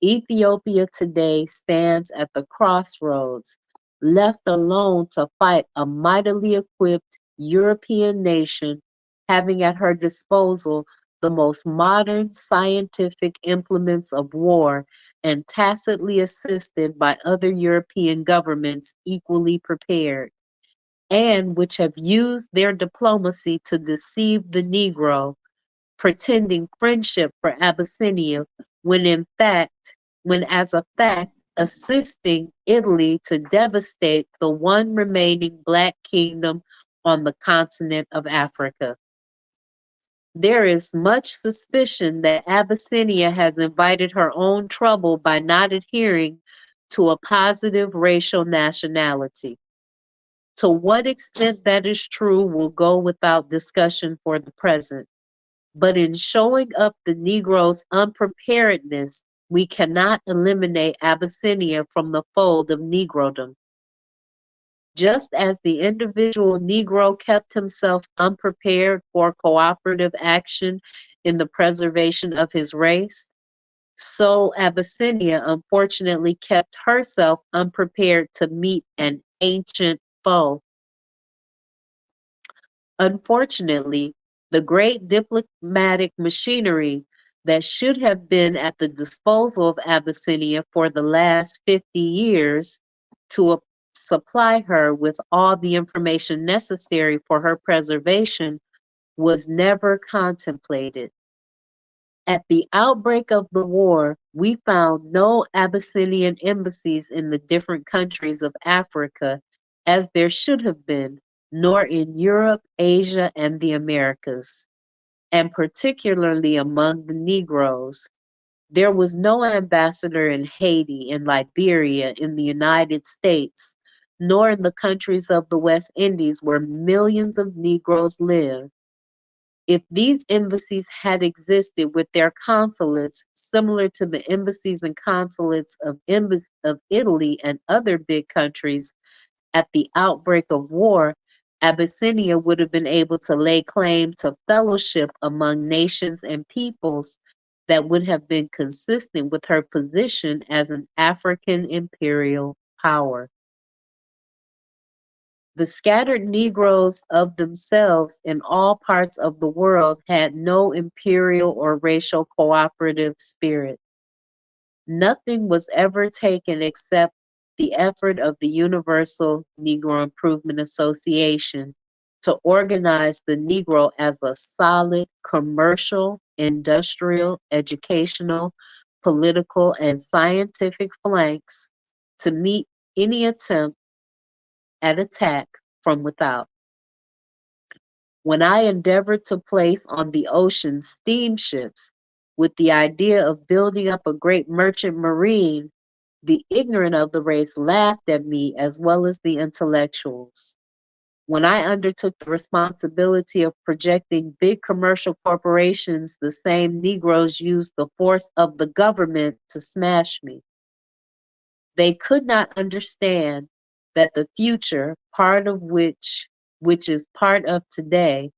Ethiopia today stands at the crossroads, left alone to fight a mightily equipped European nation having at her disposal the most modern scientific implements of war and tacitly assisted by other European governments equally prepared, and which have used their diplomacy to deceive the Negro, pretending friendship for Abyssinia when in fact, when as a fact, assisting Italy to devastate the one remaining black kingdom on the continent of Africa. There is much suspicion that Abyssinia has invited her own trouble by not adhering to a positive racial nationality. To what extent that is true will go without discussion for the present. But in showing up the Negro's unpreparedness, we cannot eliminate Abyssinia from the fold of Negrodom. Just as the individual Negro kept himself unprepared for cooperative action in the preservation of his race, so Abyssinia unfortunately kept herself unprepared to meet an ancient foe. Unfortunately, the great diplomatic machinery that should have been at the disposal of Abyssinia for the last 50 years to supply her with all the information necessary for her preservation was never contemplated. At the outbreak of the war, we found no Abyssinian embassies in the different countries of Africa as there should have been, nor in Europe, Asia, and the Americas, and particularly among the Negroes. There was no ambassador in Haiti, in Liberia, in the United States, nor in the countries of the West Indies where millions of Negroes live. If these embassies had existed with their consulates, similar to the embassies and consulates of Italy and other big countries at the outbreak of war, Abyssinia would have been able to lay claim to fellowship among nations and peoples that would have been consistent with her position as an African imperial power. The scattered Negroes of themselves in all parts of the world had no imperial or racial cooperative spirit. Nothing was ever taken except the effort of the Universal Negro Improvement Association to organize the Negro as a solid commercial, industrial, educational, political, and scientific flanks to meet any attempt at attack from without. When I endeavored to place on the ocean steamships with the idea of building up a great merchant marine, the ignorant of the race laughed at me as well as the intellectuals. When I undertook the responsibility of projecting big commercial corporations, the same Negroes used the force of the government to smash me. They could not understand that the future, part of which is part of today,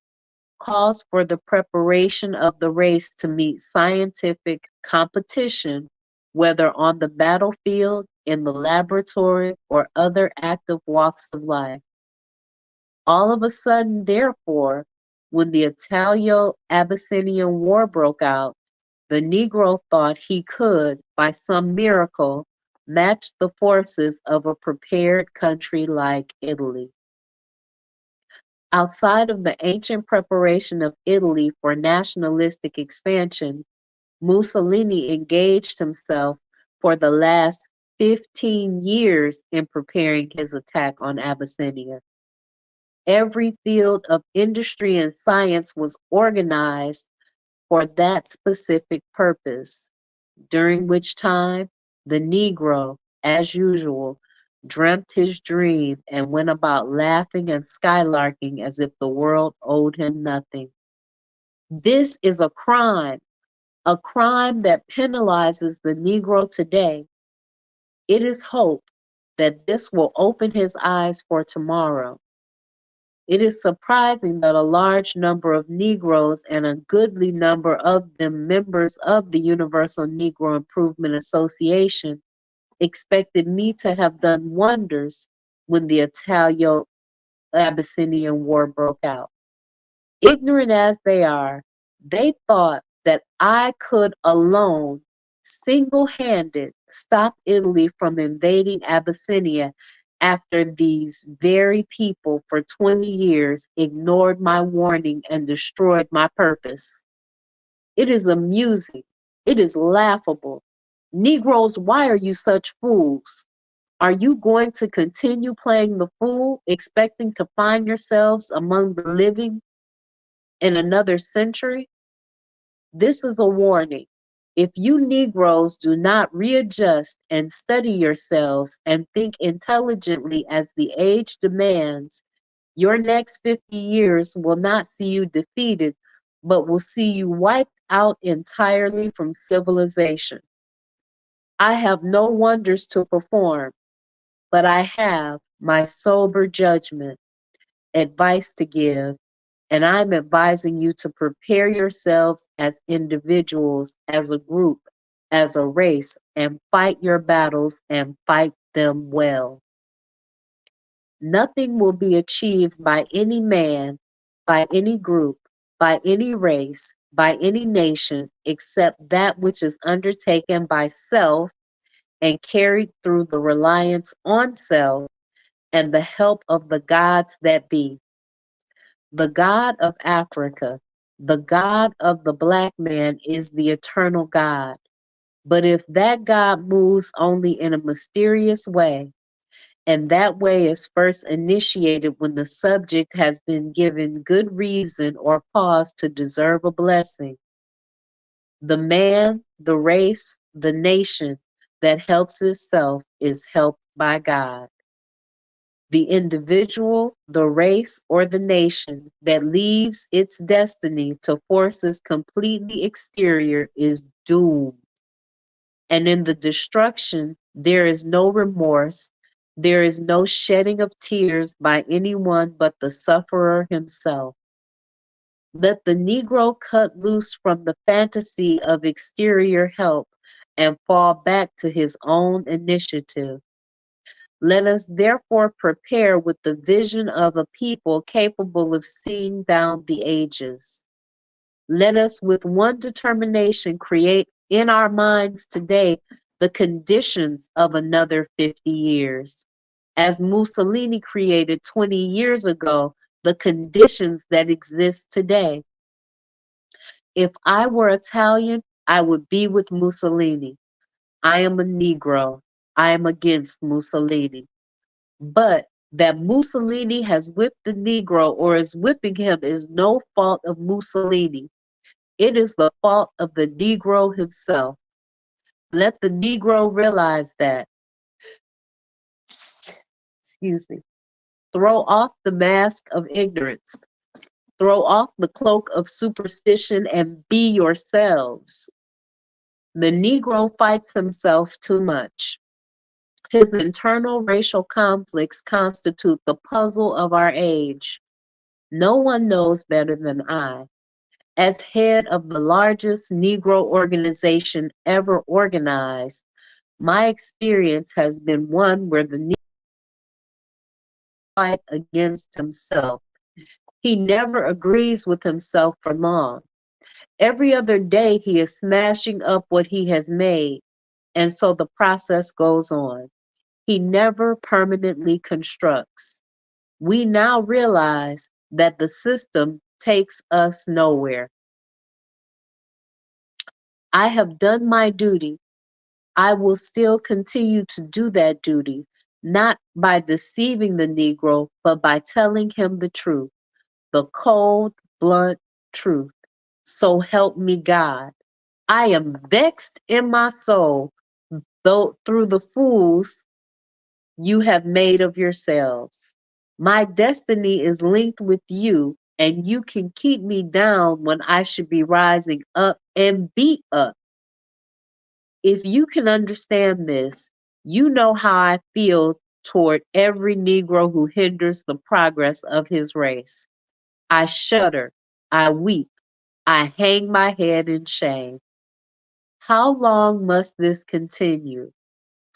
calls for the preparation of the race to meet scientific competition, whether on the battlefield, in the laboratory, or other active walks of life. All of a sudden, therefore, when the Italo-Abyssinian War broke out, the Negro thought he could, by some miracle, match the forces of a prepared country like Italy. Outside of the ancient preparation of Italy for nationalistic expansion, Mussolini engaged himself for the last 15 years in preparing his attack on Abyssinia. Every field of industry and science was organized for that specific purpose, during which time the Negro, as usual, dreamt his dream and went about laughing and skylarking as if the world owed him nothing. This is a crime that penalizes the Negro today. It is hoped that this will open his eyes for tomorrow. It is surprising that a large number of Negroes and a goodly number of them members of the Universal Negro Improvement Association expected me to have done wonders when the Italo-Abyssinian War broke out. Ignorant as they are, they thought that I could alone, single-handed, stop Italy from invading Abyssinia after these very people for 20 years ignored my warning and destroyed my purpose. It is amusing. It is laughable. Negroes, why are you such fools? Are you going to continue playing the fool, expecting to find yourselves among the living in another century? This is a warning. If you Negroes do not readjust and study yourselves and think intelligently as the age demands, your next 50 years will not see you defeated, but will see you wiped out entirely from civilization. I have no wonders to perform, but I have my sober judgment, advice to give, and I'm advising you to prepare yourselves as individuals, as a group, as a race, and fight your battles and fight them well. Nothing will be achieved by any man, by any group, by any race, by any nation except that which is undertaken by self and carried through the reliance on self and the help of the gods that be. The God of Africa, the God of the black man is the eternal God. But if that God moves only in a mysterious way, and that way is first initiated when the subject has been given good reason or cause to deserve a blessing, the man, the race, the nation that helps itself is helped by God. The individual, the race, or the nation that leaves its destiny to forces completely exterior is doomed. And in the destruction, there is no remorse, there is no shedding of tears by anyone but the sufferer himself. Let the Negro cut loose from the fantasy of exterior help and fall back to his own initiative. Let us therefore prepare with the vision of a people capable of seeing down the ages. Let us with one determination create in our minds today the conditions of another 50 years. As Mussolini created 20 years ago, the conditions that exist today. If I were Italian, I would be with Mussolini. I am a Negro. I am against Mussolini. But that Mussolini has whipped the Negro or is whipping him is no fault of Mussolini. It is the fault of the Negro himself. Let the Negro realize that. Excuse me. Throw off the mask of ignorance. Throw off the cloak of superstition and be yourselves. The Negro fights himself too much. His internal racial conflicts constitute the puzzle of our age. No one knows better than I. As head of the largest Negro organization ever organized, my experience has been one where the Negro fights against himself. He never agrees with himself for long. Every other day he is smashing up what he has made, and so the process goes on. He never permanently constructs. We now realize that the system takes us nowhere. I have done my duty. I will still continue to do that duty, not by deceiving the Negro, but by telling him the truth, the cold, blunt truth. So help me God. I am vexed in my soul, though through the fools you have made of yourselves. My destiny is linked with you, and you can keep me down when I should be rising up and be up. If you can understand this, you know how I feel toward every Negro who hinders the progress of his race. I shudder, I weep, I hang my head in shame. How long must this continue?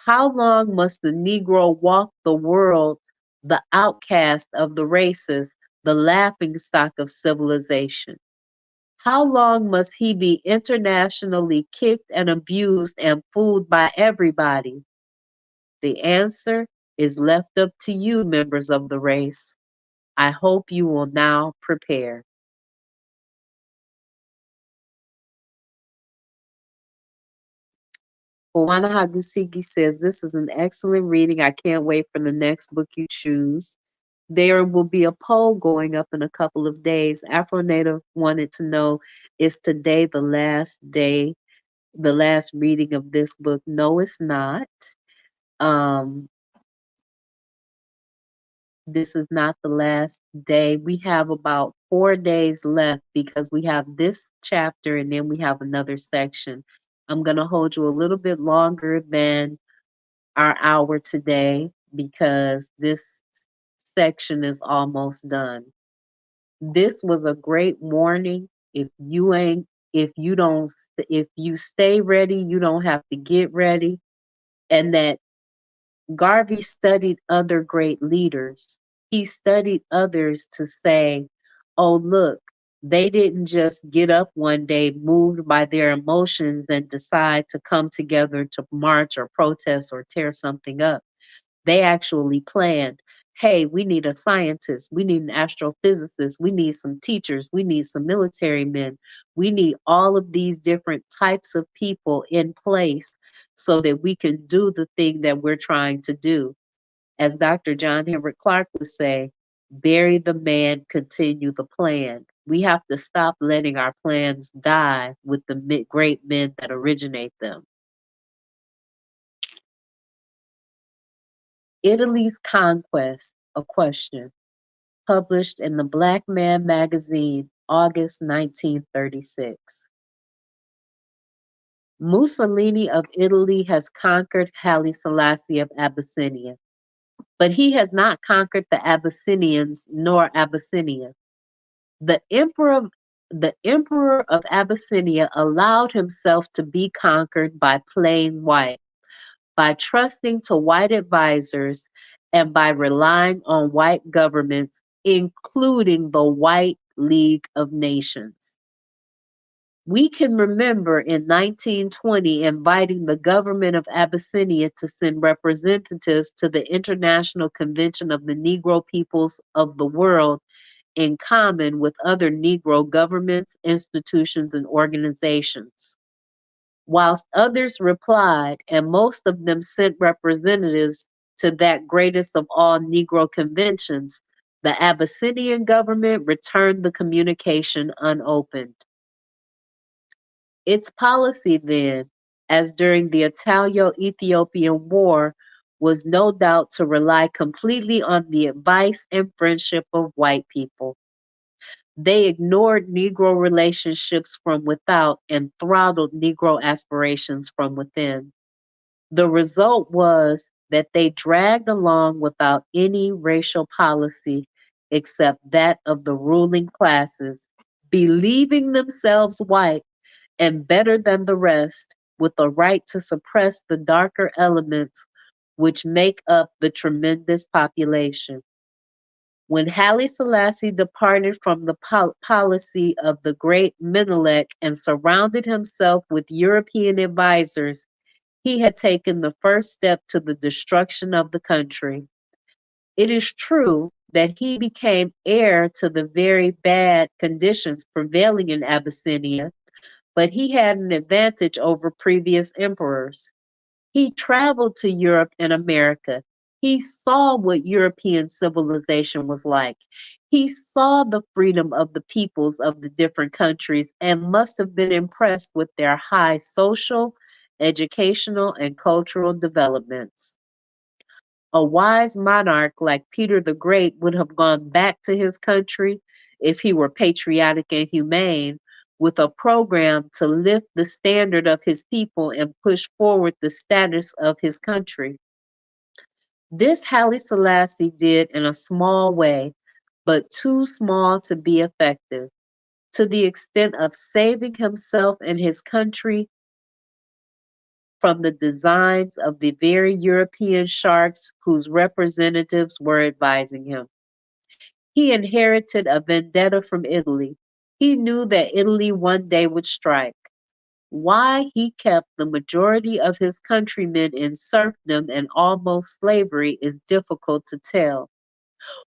How long must the Negro walk the world, the outcast of the races, the laughingstock of civilization? How long must he be internationally kicked and abused and fooled by everybody? The answer is left up to you, members of the race. I hope you will now prepare. Owana Hagusigi says, this is an excellent reading. I can't wait for the next book you choose. There will be a poll going up in a couple of days. Afro Native wanted to know, is today day, the last reading of this book? No, it's not. Um, this is not the last day. We have about 4 days left because we have this chapter and then we have another section. I'm going to hold you a little bit longer than our hour today because this section is almost done. This was a great warning. If you don't, if you stay ready, you don't have to get ready. And that Garvey studied other great leaders. He studied others to say, oh, look, They didn't just get up one day moved by their emotions and decide to come together to march or protest or tear something up. They actually planned, hey, we need a scientist, we need an astrophysicist, we need some teachers, we need some military men, we need all of these different types of people in place so that we can do the thing that we're trying to do. As Dr. John Henrik Clarke would say, bury the man, continue the plan. We have to stop letting our plans die with the great men that originate them. Italy's Conquest, a question, published in the Black Man magazine, August 1936. Mussolini of Italy has conquered Haile Selassie of Abyssinia, but he has not conquered the Abyssinians nor Abyssinia. The emperor of Abyssinia allowed himself to be conquered by playing white, by trusting to white advisors, and by relying on white governments, including the White League of Nations. We can remember in 1920 inviting the government of Abyssinia to send representatives to the International Convention of the Negro Peoples of the World in common with other Negro governments, institutions, and organizations. Whilst others replied, and most of them sent representatives to that greatest of all Negro conventions, the Abyssinian government returned the communication unopened. Its policy then, as during the Italo-Ethiopian War, was no doubt to rely completely on the advice and friendship of white people. They ignored Negro relationships from without and throttled Negro aspirations from within. The result was that they dragged along without any racial policy except that of the ruling classes, believing themselves white and better than the rest, with a right to suppress the darker elements which make up the tremendous population. When Haile Selassie departed from the policy of the great Menelik and surrounded himself with European advisors, he had taken the first step to the destruction of the country. It is true that he became heir to the very bad conditions prevailing in Abyssinia, but he had an advantage over previous emperors. He traveled to Europe and America. He saw what European civilization was like. He saw the freedom of the peoples of the different countries and must have been impressed with their high social, educational, and cultural developments. A wise monarch like Peter the Great would have gone back to his country if he were patriotic and humane, with a program to lift the standard of his people and push forward the status of his country. This Haile Selassie did in a small way, but too small to be effective, to the extent of saving himself and his country from the designs of the very European sharks whose representatives were advising him. He inherited a vendetta from Italy. He knew that Italy one day would strike. Why he kept the majority of his countrymen in serfdom and almost slavery is difficult to tell.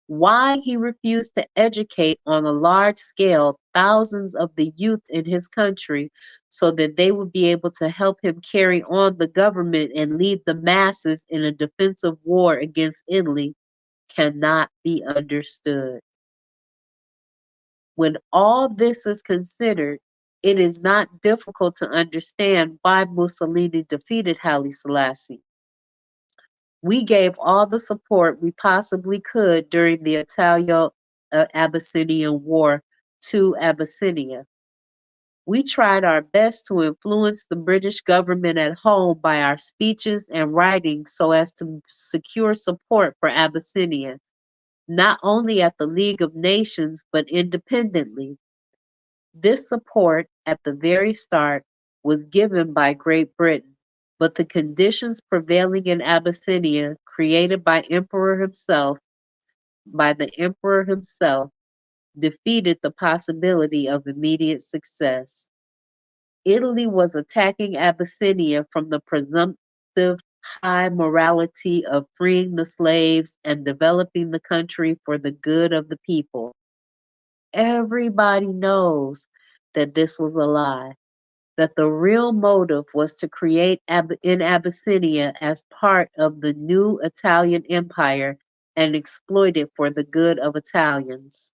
Why he refused to educate on a large scale thousands of the youth in his country so that they would be able to help him carry on the government and lead the masses in a defensive war against Italy cannot be understood. When all this is considered, it is not difficult to understand why Mussolini defeated Haile Selassie. We gave all the support we possibly could during the Italo-Abyssinian War to Abyssinia. We tried our best to influence the British government at home by our speeches and writings so as to secure support for Abyssinia, not only at the League of Nations but independently. This support, at the very start, was given by Great Britain, but the conditions prevailing in Abyssinia, created by the emperor himself, defeated the possibility of immediate success. Italy was attacking Abyssinia from the presumptive high morality of freeing the slaves and developing the country for the good of the people. Everybody knows that this was a lie, that the real motive was to create in Abyssinia as part of the new Italian empire and exploit it for the good of Italians.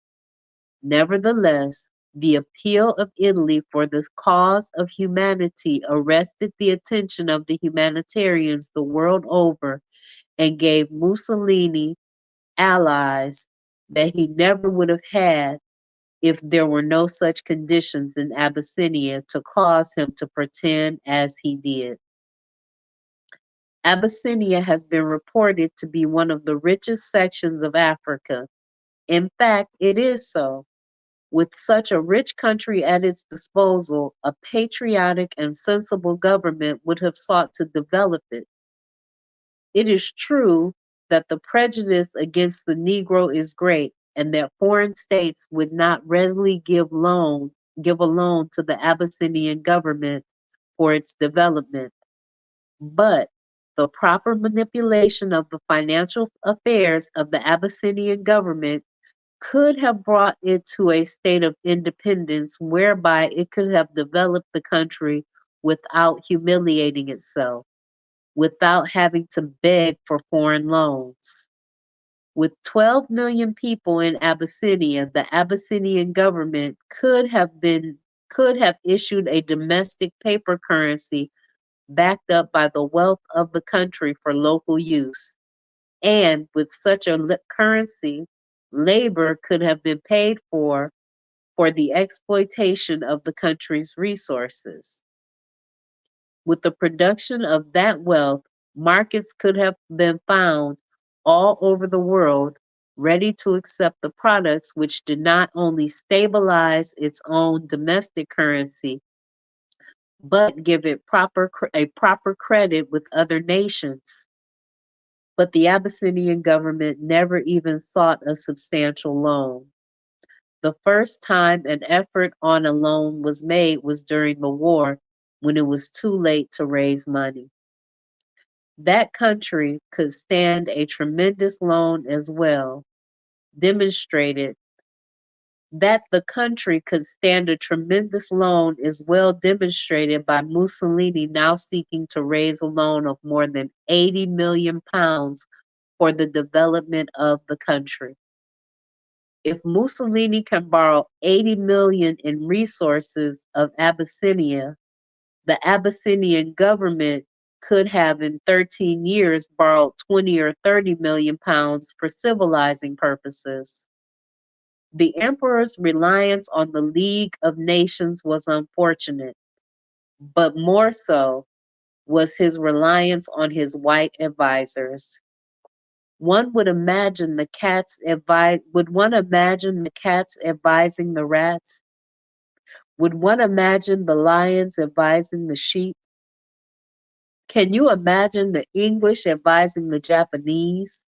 Nevertheless, the appeal of Italy for the cause of humanity arrested the attention of the humanitarians the world over and gave Mussolini allies that he never would have had if there were no such conditions in Abyssinia to cause him to pretend as he did. Abyssinia has been reported to be one of the richest sections of Africa. In fact, it is so. With such a rich country at its disposal, a patriotic and sensible government would have sought to develop it. It is true that the prejudice against the Negro is great, and that foreign states would not readily give a loan to the Abyssinian government for its development. But the proper manipulation of the financial affairs of the Abyssinian government could have brought it to a state of independence whereby it could have developed the country without humiliating itself, without having to beg for foreign loans. With 12 million people in Abyssinia, the Abyssinian government could have issued a domestic paper currency backed up by the wealth of the country for local use. And with such a currency, labor could have been paid for the exploitation of the country's resources. With the production of that wealth, markets could have been found all over the world ready to accept the products which did not only stabilize its own domestic currency, but give it a proper credit with other nations. But the Abyssinian government never even sought a substantial loan. The first time an effort on a loan was made was during the war, when it was too late to raise money. That country could stand a tremendous loan as well, demonstrated that the country could stand a tremendous loan is well demonstrated by Mussolini now seeking to raise a loan of more than 80 million pounds for the development of the country. If Mussolini can borrow 80 million in resources of Abyssinia, the Abyssinian government could have in 13 years borrowed 20 or 30 million pounds for civilizing purposes. The emperor's reliance on the League of Nations was unfortunate, but more so was his reliance on his white advisors. One would imagine would one imagine the cats advising the rats? Would one imagine the lions advising the sheep? Can you imagine the English advising the Japanese?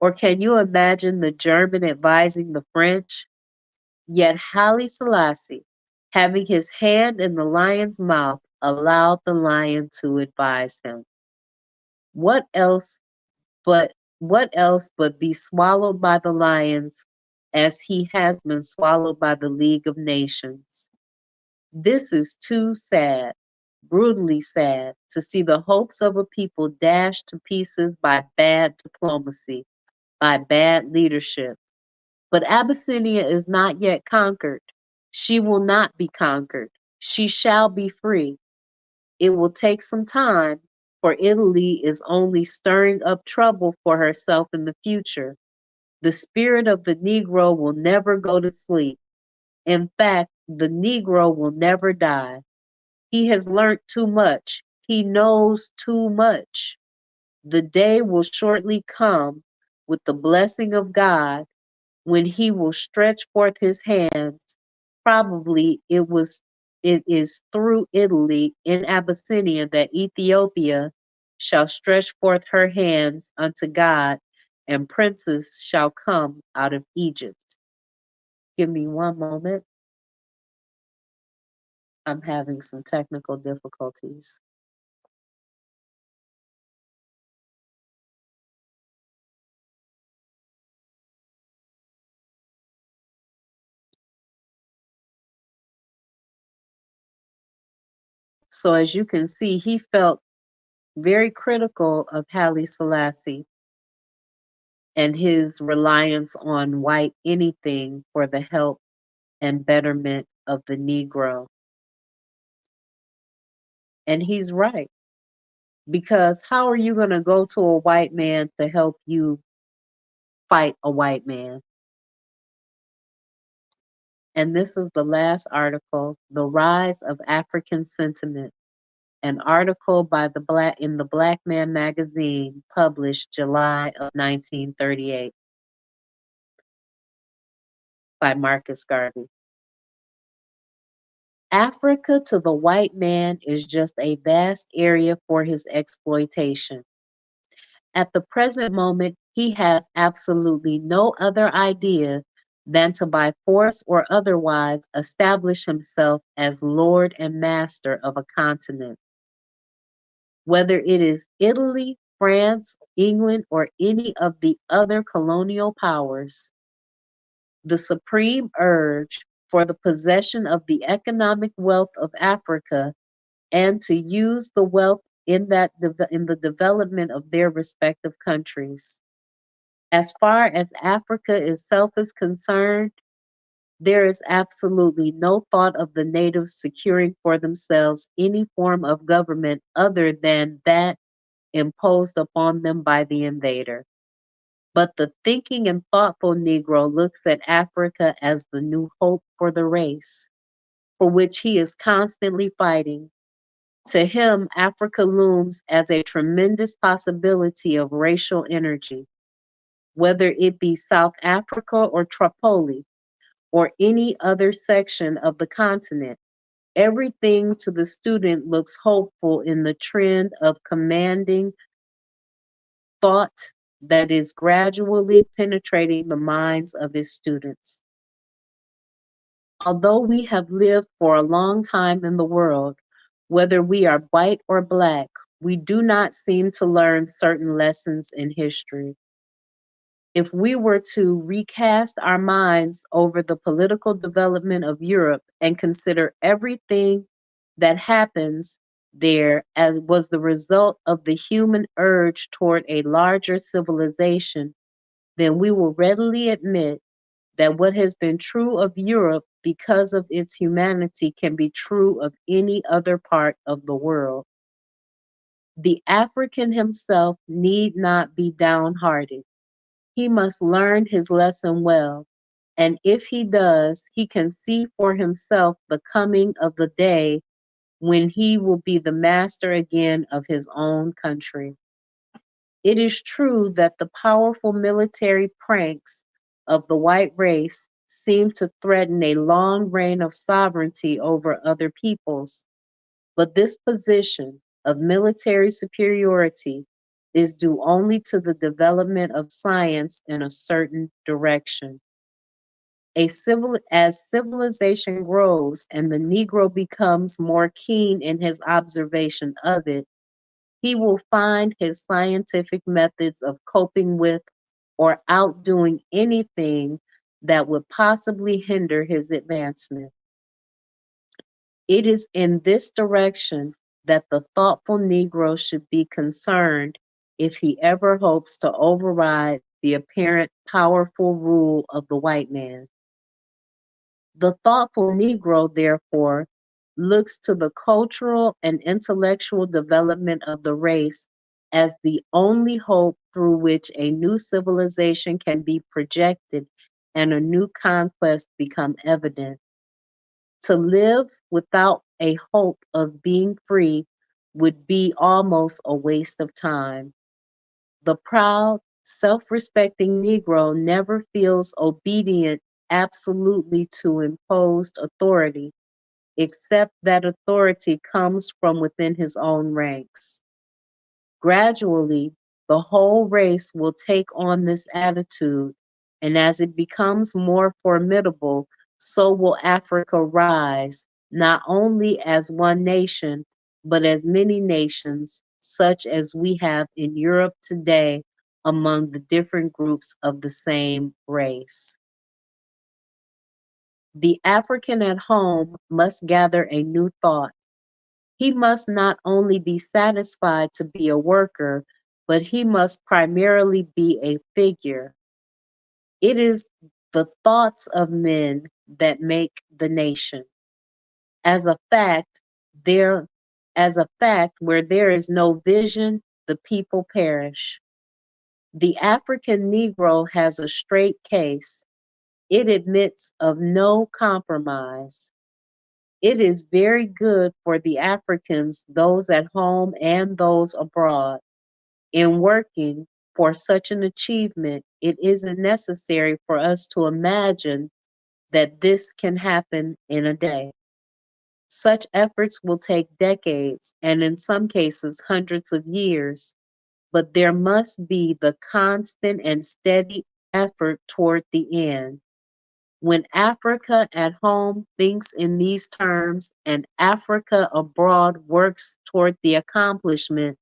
Or can you imagine the German advising the French? Yet Haile Selassie, having his hand in the lion's mouth, allowed the lion to advise him. What else but what else but be swallowed by the lions as he has been swallowed by the League of Nations? This is too sad, brutally sad, to see the hopes of a people dashed to pieces by bad diplomacy, by bad leadership. But Abyssinia is not yet conquered. She will not be conquered. She shall be free. It will take some time, for Italy is only stirring up trouble for herself in the future. The spirit of the Negro will never go to sleep. In fact, the Negro will never die. He has learnt too much. He knows too much. The day will shortly come, with the blessing of God, when he will stretch forth his hands. Probably it is through Italy in Abyssinia that Ethiopia shall stretch forth her hands unto God, and princes shall come out of Egypt. Give me one moment. I'm having some technical difficulties. So as you can see, he felt very critical of Haile Selassie and his reliance on white anything for the help and betterment of the Negro. And he's right, because how are you going to go to a white man to help you fight a white man? And this is the last article, The Rise of African Sentiment, an article by the Black in the Black Man magazine, published July of 1938 by Marcus Garvey. Africa to the white man is just a vast area for his exploitation. At the present moment, he has absolutely no other idea than to by force or otherwise establish himself as lord and master of a continent. Whether it is Italy, France, England, or any of the other colonial powers, the supreme urge for the possession of the economic wealth of Africa and to use the wealth in the development of their respective countries. As far as Africa itself is concerned, there is absolutely no thought of the natives securing for themselves any form of government other than that imposed upon them by the invader. But the thinking and thoughtful Negro looks at Africa as the new hope for the race, for which he is constantly fighting. To him, Africa looms as a tremendous possibility of racial energy, whether it be South Africa or Tripoli or any other section of the continent. Everything to the student looks hopeful in the trend of commanding thought that is gradually penetrating the minds of his students. Although we have lived for a long time in the world, whether we are white or black, we do not seem to learn certain lessons in history. If we were to recast our minds over the political development of Europe and consider everything that happens there as was the result of the human urge toward a larger civilization, then we will readily admit that what has been true of Europe because of its humanity can be true of any other part of the world. The African himself need not be downhearted. He must learn his lesson well, and if he does, he can see for himself the coming of the day when he will be the master again of his own country. It is true that the powerful military pranks of the white race seem to threaten a long reign of sovereignty over other peoples, but this position of military superiority is due only to the development of science in a certain direction. As civilization grows and the Negro becomes more keen in his observation of it, he will find his scientific methods of coping with or outdoing anything that would possibly hinder his advancement. It is in this direction that the thoughtful Negro should be concerned if he ever hopes to override the apparent powerful rule of the white man. The thoughtful Negro, therefore, looks to the cultural and intellectual development of the race as the only hope through which a new civilization can be projected and a new conquest become evident. To live without a hope of being free would be almost a waste of time. The proud, self-respecting Negro never feels obedient absolutely to imposed authority, except that authority comes from within his own ranks. Gradually, the whole race will take on this attitude, And as it becomes more formidable, so will Africa rise, not only as one nation, but as many nations, such as we have in Europe today among the different groups of the same race. The African at home must gather a new thought. He must not only be satisfied to be a worker, but he must primarily be a figure. It is the thoughts of men that make the nation. As a fact, there as a fact, where there is no vision, the people perish. The African Negro has a straight case. It admits of no compromise. It is very good for the Africans, those at home and those abroad. In working for such an achievement, it isn't necessary for us to imagine that this can happen in a day. Such efforts will take decades and in some cases hundreds of years, but there must be the constant and steady effort toward the end. When Africa at home thinks in these terms and Africa abroad works toward the accomplishment,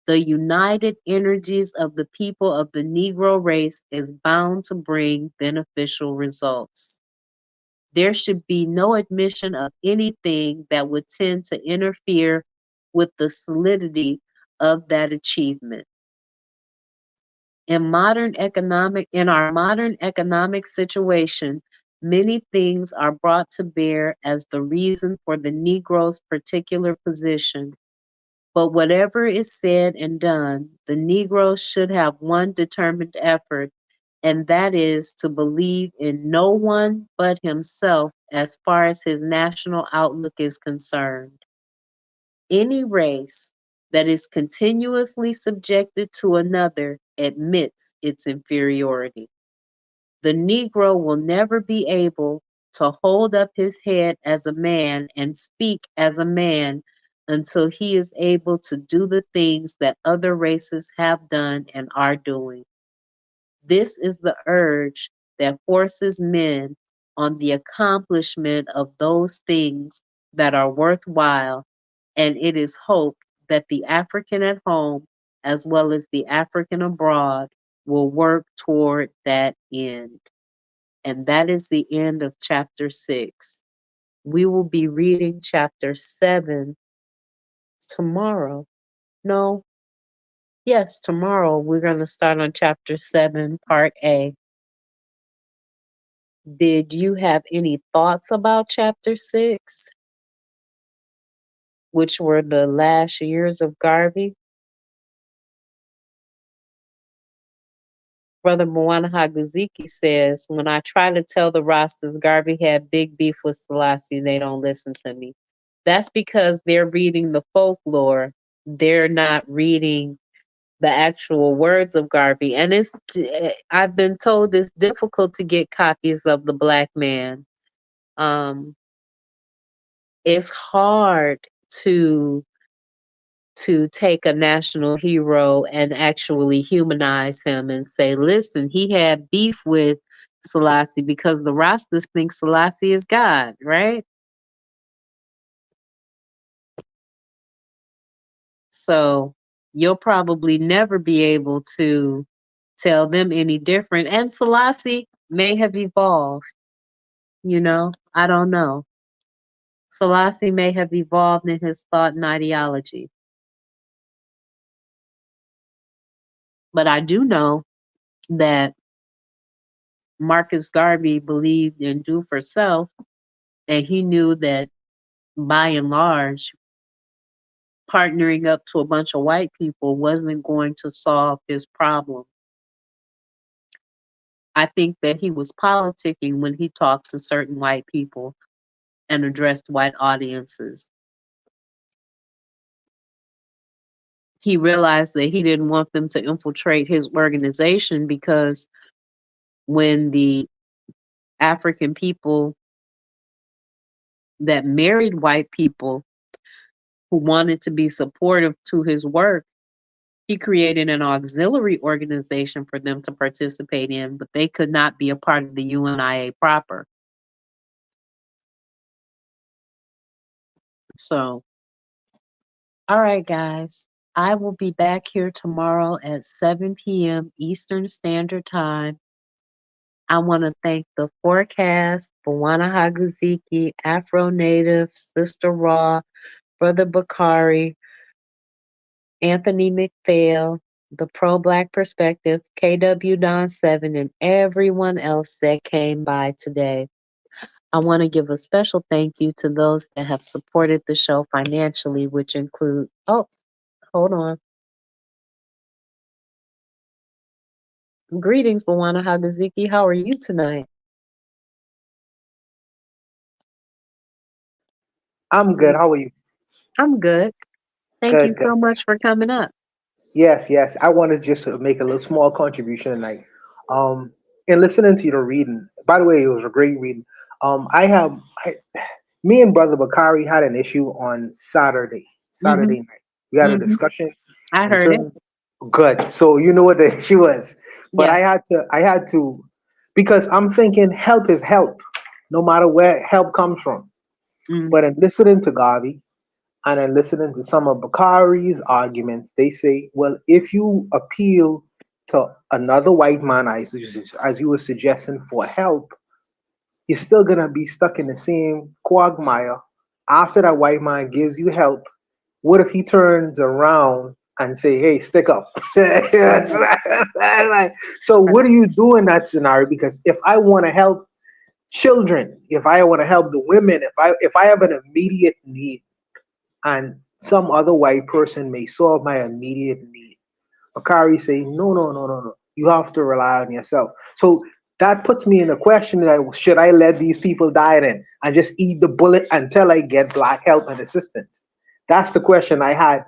the united energies of the people of the Negro race is bound to bring beneficial results. There should be no admission of anything that would tend to interfere with the solidity of that achievement. In our modern economic situation, many things are brought to bear as the reason for the Negro's particular position. But whatever is said and done, the Negro should have one determined effort, and that is to believe in no one but himself as far as his national outlook is concerned. Any race that is continuously subjected to another admits its inferiority. The Negro will never be able to hold up his head as a man and speak as a man until he is able to do the things that other races have done and are doing. This is the urge that forces men on the accomplishment of those things that are worthwhile, and it is hoped that the African at home, as well as the African abroad, will work toward that end. And that is the end of chapter 6. We will be reading chapter 7 tomorrow. No, yes, tomorrow we're going to start on chapter 7, part A. Did you have any thoughts about chapter 6, which were the last years of Garvey? Brother Moana Haguziki says, when I try to tell the Rastas Garvey had big beef with Selassie, they don't listen to me. That's because they're reading the folklore. They're not reading the actual words of Garvey. And I've been told it's difficult to get copies of The Black Man. It's hard to take a national hero and actually humanize him and say, listen, he had beef with Selassie because the Rastas think Selassie is God, right? So you'll probably never be able to tell them any different. And Selassie may have evolved, I don't know. Selassie may have evolved in his thought and ideology. But I do know that Marcus Garvey believed in do for self, and he knew that by and large, partnering up to a bunch of white people wasn't going to solve his problem. I think that he was politicking when he talked to certain white people and addressed white audiences. He realized that he didn't want them to infiltrate his organization because when the African people that married white people who wanted to be supportive to his work He created an auxiliary organization for them to participate in, but they could not be a part of the UNIA proper. So, all right, guys. I will be back here tomorrow at 7 p.m. Eastern Standard Time. I want to thank the forecast, Bawana Haguziki, Afro Native, Sister Raw, Brother Bakari, Anthony McPhail, the Pro Black Perspective, KW Don 7, and everyone else that came by today. I want to give a special thank you to those that have supported the show financially, which include, oh, hold on. Greetings, Bawana Hagaziki. How are you tonight? I'm good. How are you? I'm good. Thank you Good, good. so much for coming up. Yes, yes. I wanted just to make a little small contribution tonight. In listening to your reading, by the way, it was a great reading. I have, I, me and Brother Bakari had an issue on Hmm. Saturday night. We had a Hmm. discussion I in heard it. terms, good. So you know what the issue was. But Yeah. I had to, because I'm thinking help is help, no matter where help comes from. Mm. But in listening to Garvey, and then listening to some of Bakari's arguments, they say, well, if you appeal to another white man, as you were suggesting, for help, you're still going to be stuck in the same quagmire. After that white man gives you help, what if he turns around and say, hey, stick up? Right. So Right. what do you do in that scenario? Because if I want to help children, if I want to help the women, if I have an immediate need, and some other white person may solve my immediate need. Bakari say, no, no, no, no, no. You have to rely on yourself. So that puts me in a question that should I let these people die then and just eat the bullet until I get black help and assistance? That's the question I had.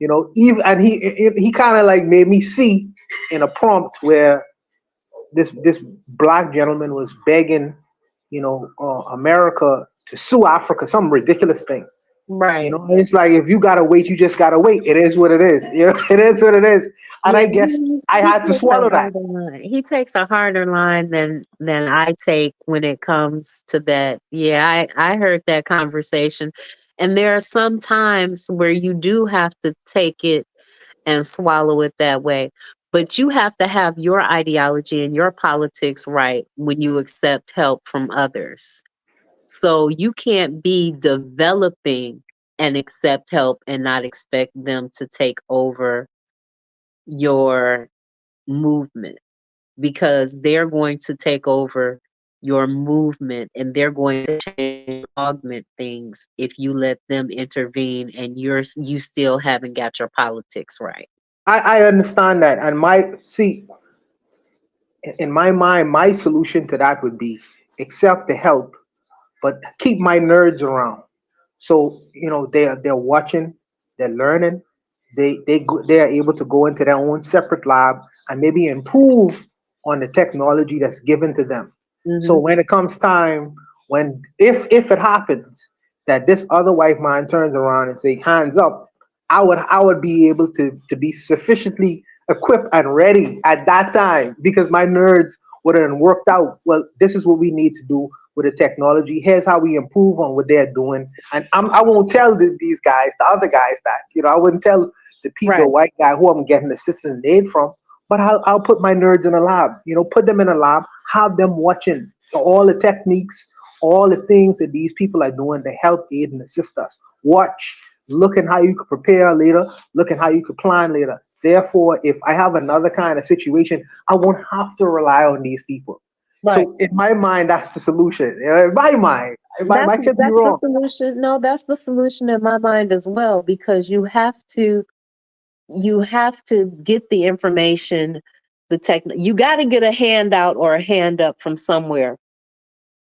Even and he kind of like made me see in a prompt where this black gentleman was begging, America to sue Africa, some ridiculous thing. Right. And it's like if you gotta wait, you just gotta wait. It is what it is. It is what it is. And Yeah, I guess I he had to takes a swallow that. harder line. He takes a harder line than I take when it comes to that. Yeah, I heard that conversation. And there are some times where you do have to take it and swallow it that way. But you have to have your ideology and your politics right when you accept help from others. So you can't be developing and accept help and not expect them to take over your movement, because they're going to take over your movement and they're going to change, augment things if you let them intervene and you still haven't got your politics right. I understand that. And in my mind, my solution to that would be accept the help, but keep my nerds around. So they're watching, they're learning, they are able to go into their own separate lab and maybe improve on the technology that's given to them. So Hmm. when it comes time, when if it happens that this other white man turns around and say hands up, I would be able to be sufficiently equipped and ready at that time because my nerds would have worked out. Well, this is what we need to do with the technology. Here's how we improve on what they're doing. And I won't tell these guys, the other guys, that I wouldn't tell the Right. white guy who I'm getting assistance and aid from. But I'll put my nerds in a lab. Put them in a lab, have them watching all the techniques, all the things that these people are doing to help aid and assist us. Watch, look at how you could prepare later, look at how you could plan later. Therefore, if I have another kind of situation, I won't have to rely on these people. Right. So in my mind, that's the solution. In my mind, I could be That's the wrong. solution. No, that's the solution in my mind as well, because you have to get the information, you got to get a handout or a hand up from somewhere.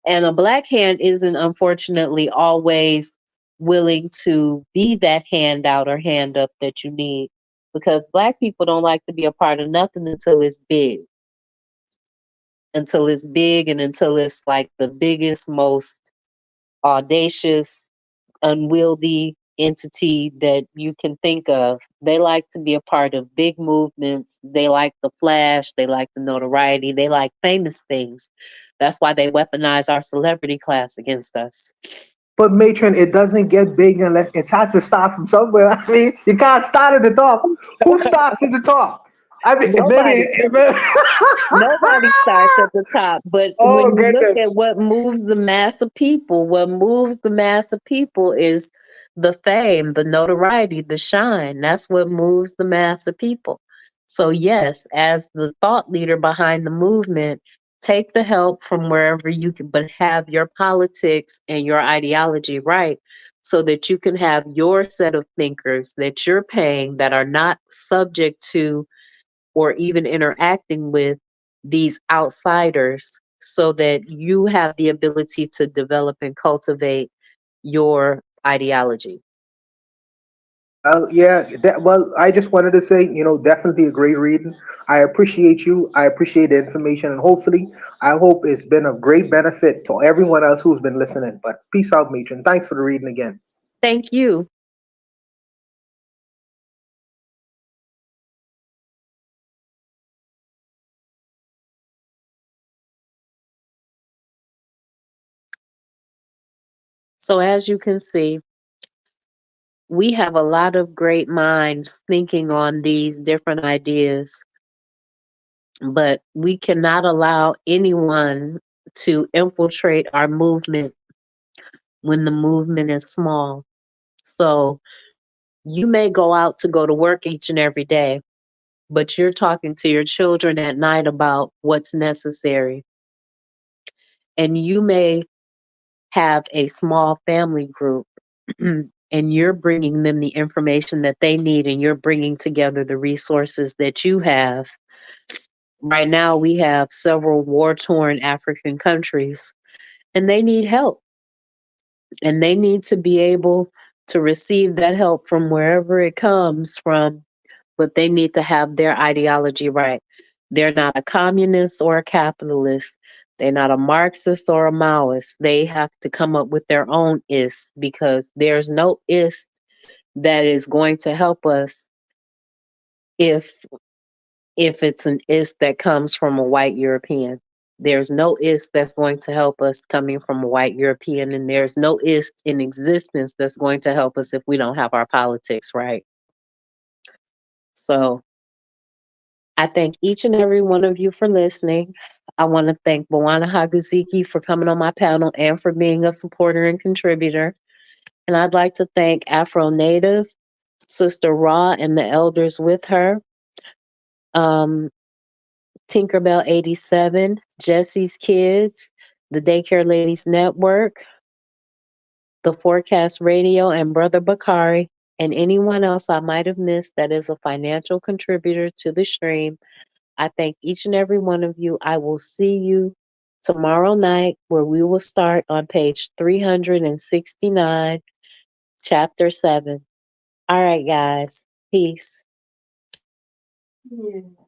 And a black hand isn't unfortunately always willing to be that handout or hand up that you need, because black people don't like to be a part of nothing until it's big and until it's like the biggest, most audacious, unwieldy entity that you can think of. They like to be a part of big movements. They like the flash. They like the notoriety. They like famous things. That's why they weaponize our celebrity class against us. But matron, it doesn't get big unless it's had to start from somewhere. I mean, you can't start at the top. Who starts at the top? I mean, Nobody Nobody starts at the top, but oh when you look at goodness. what moves the mass of people, what moves the mass of people is the fame, the notoriety, the shine. That's what moves the mass of people. So, yes, as the thought leader behind the movement, take the help from wherever you can, but have your politics and your ideology right so that you can have your set of thinkers that you're paying that are not subject to or even interacting with these outsiders so that you have the ability to develop and cultivate your ideology. Well, yeah. Well, I just wanted to say, definitely a great reading. I appreciate you. I appreciate the information, and hopefully, I hope it's been of great benefit to everyone else who's been listening. But peace out, matron. Thanks for the reading again. Thank you. So, as you can see, we have a lot of great minds thinking on these different ideas, but we cannot allow anyone to infiltrate our movement when the movement is small. So, you may go out to go to work each and every day, but you're talking to your children at night about what's necessary. And you may have a small family group and you're bringing them the information that they need and you're bringing together the resources that you have. Right now, we have several war torn African countries and they need help and they need to be able to receive that help from wherever it comes from, but they need to have their ideology right. They're not a communist or a capitalist. They're not a Marxist or a Maoist. They have to come up with their own ist because there's no ist that is going to help us if it's an ist that comes from a white European. There's no ist that's going to help us coming from a white European, and there's no ist in existence that's going to help us if we don't have our politics right. So I thank each and every one of you for listening. I want to thank Bawana Haguziki for coming on my panel and for being a supporter and contributor. And I'd like to thank Afro Native, Sister Raw, and the elders with her, um, Tinkerbell 87, Jesse's Kids, the Daycare Ladies Network, the Forecast Radio, and Brother Bakari, and anyone else I might have missed that is a financial contributor to the stream. I thank each and every one of you. I will see you tomorrow night where we will start on page 369, chapter 7. All right, guys. Peace. Yeah.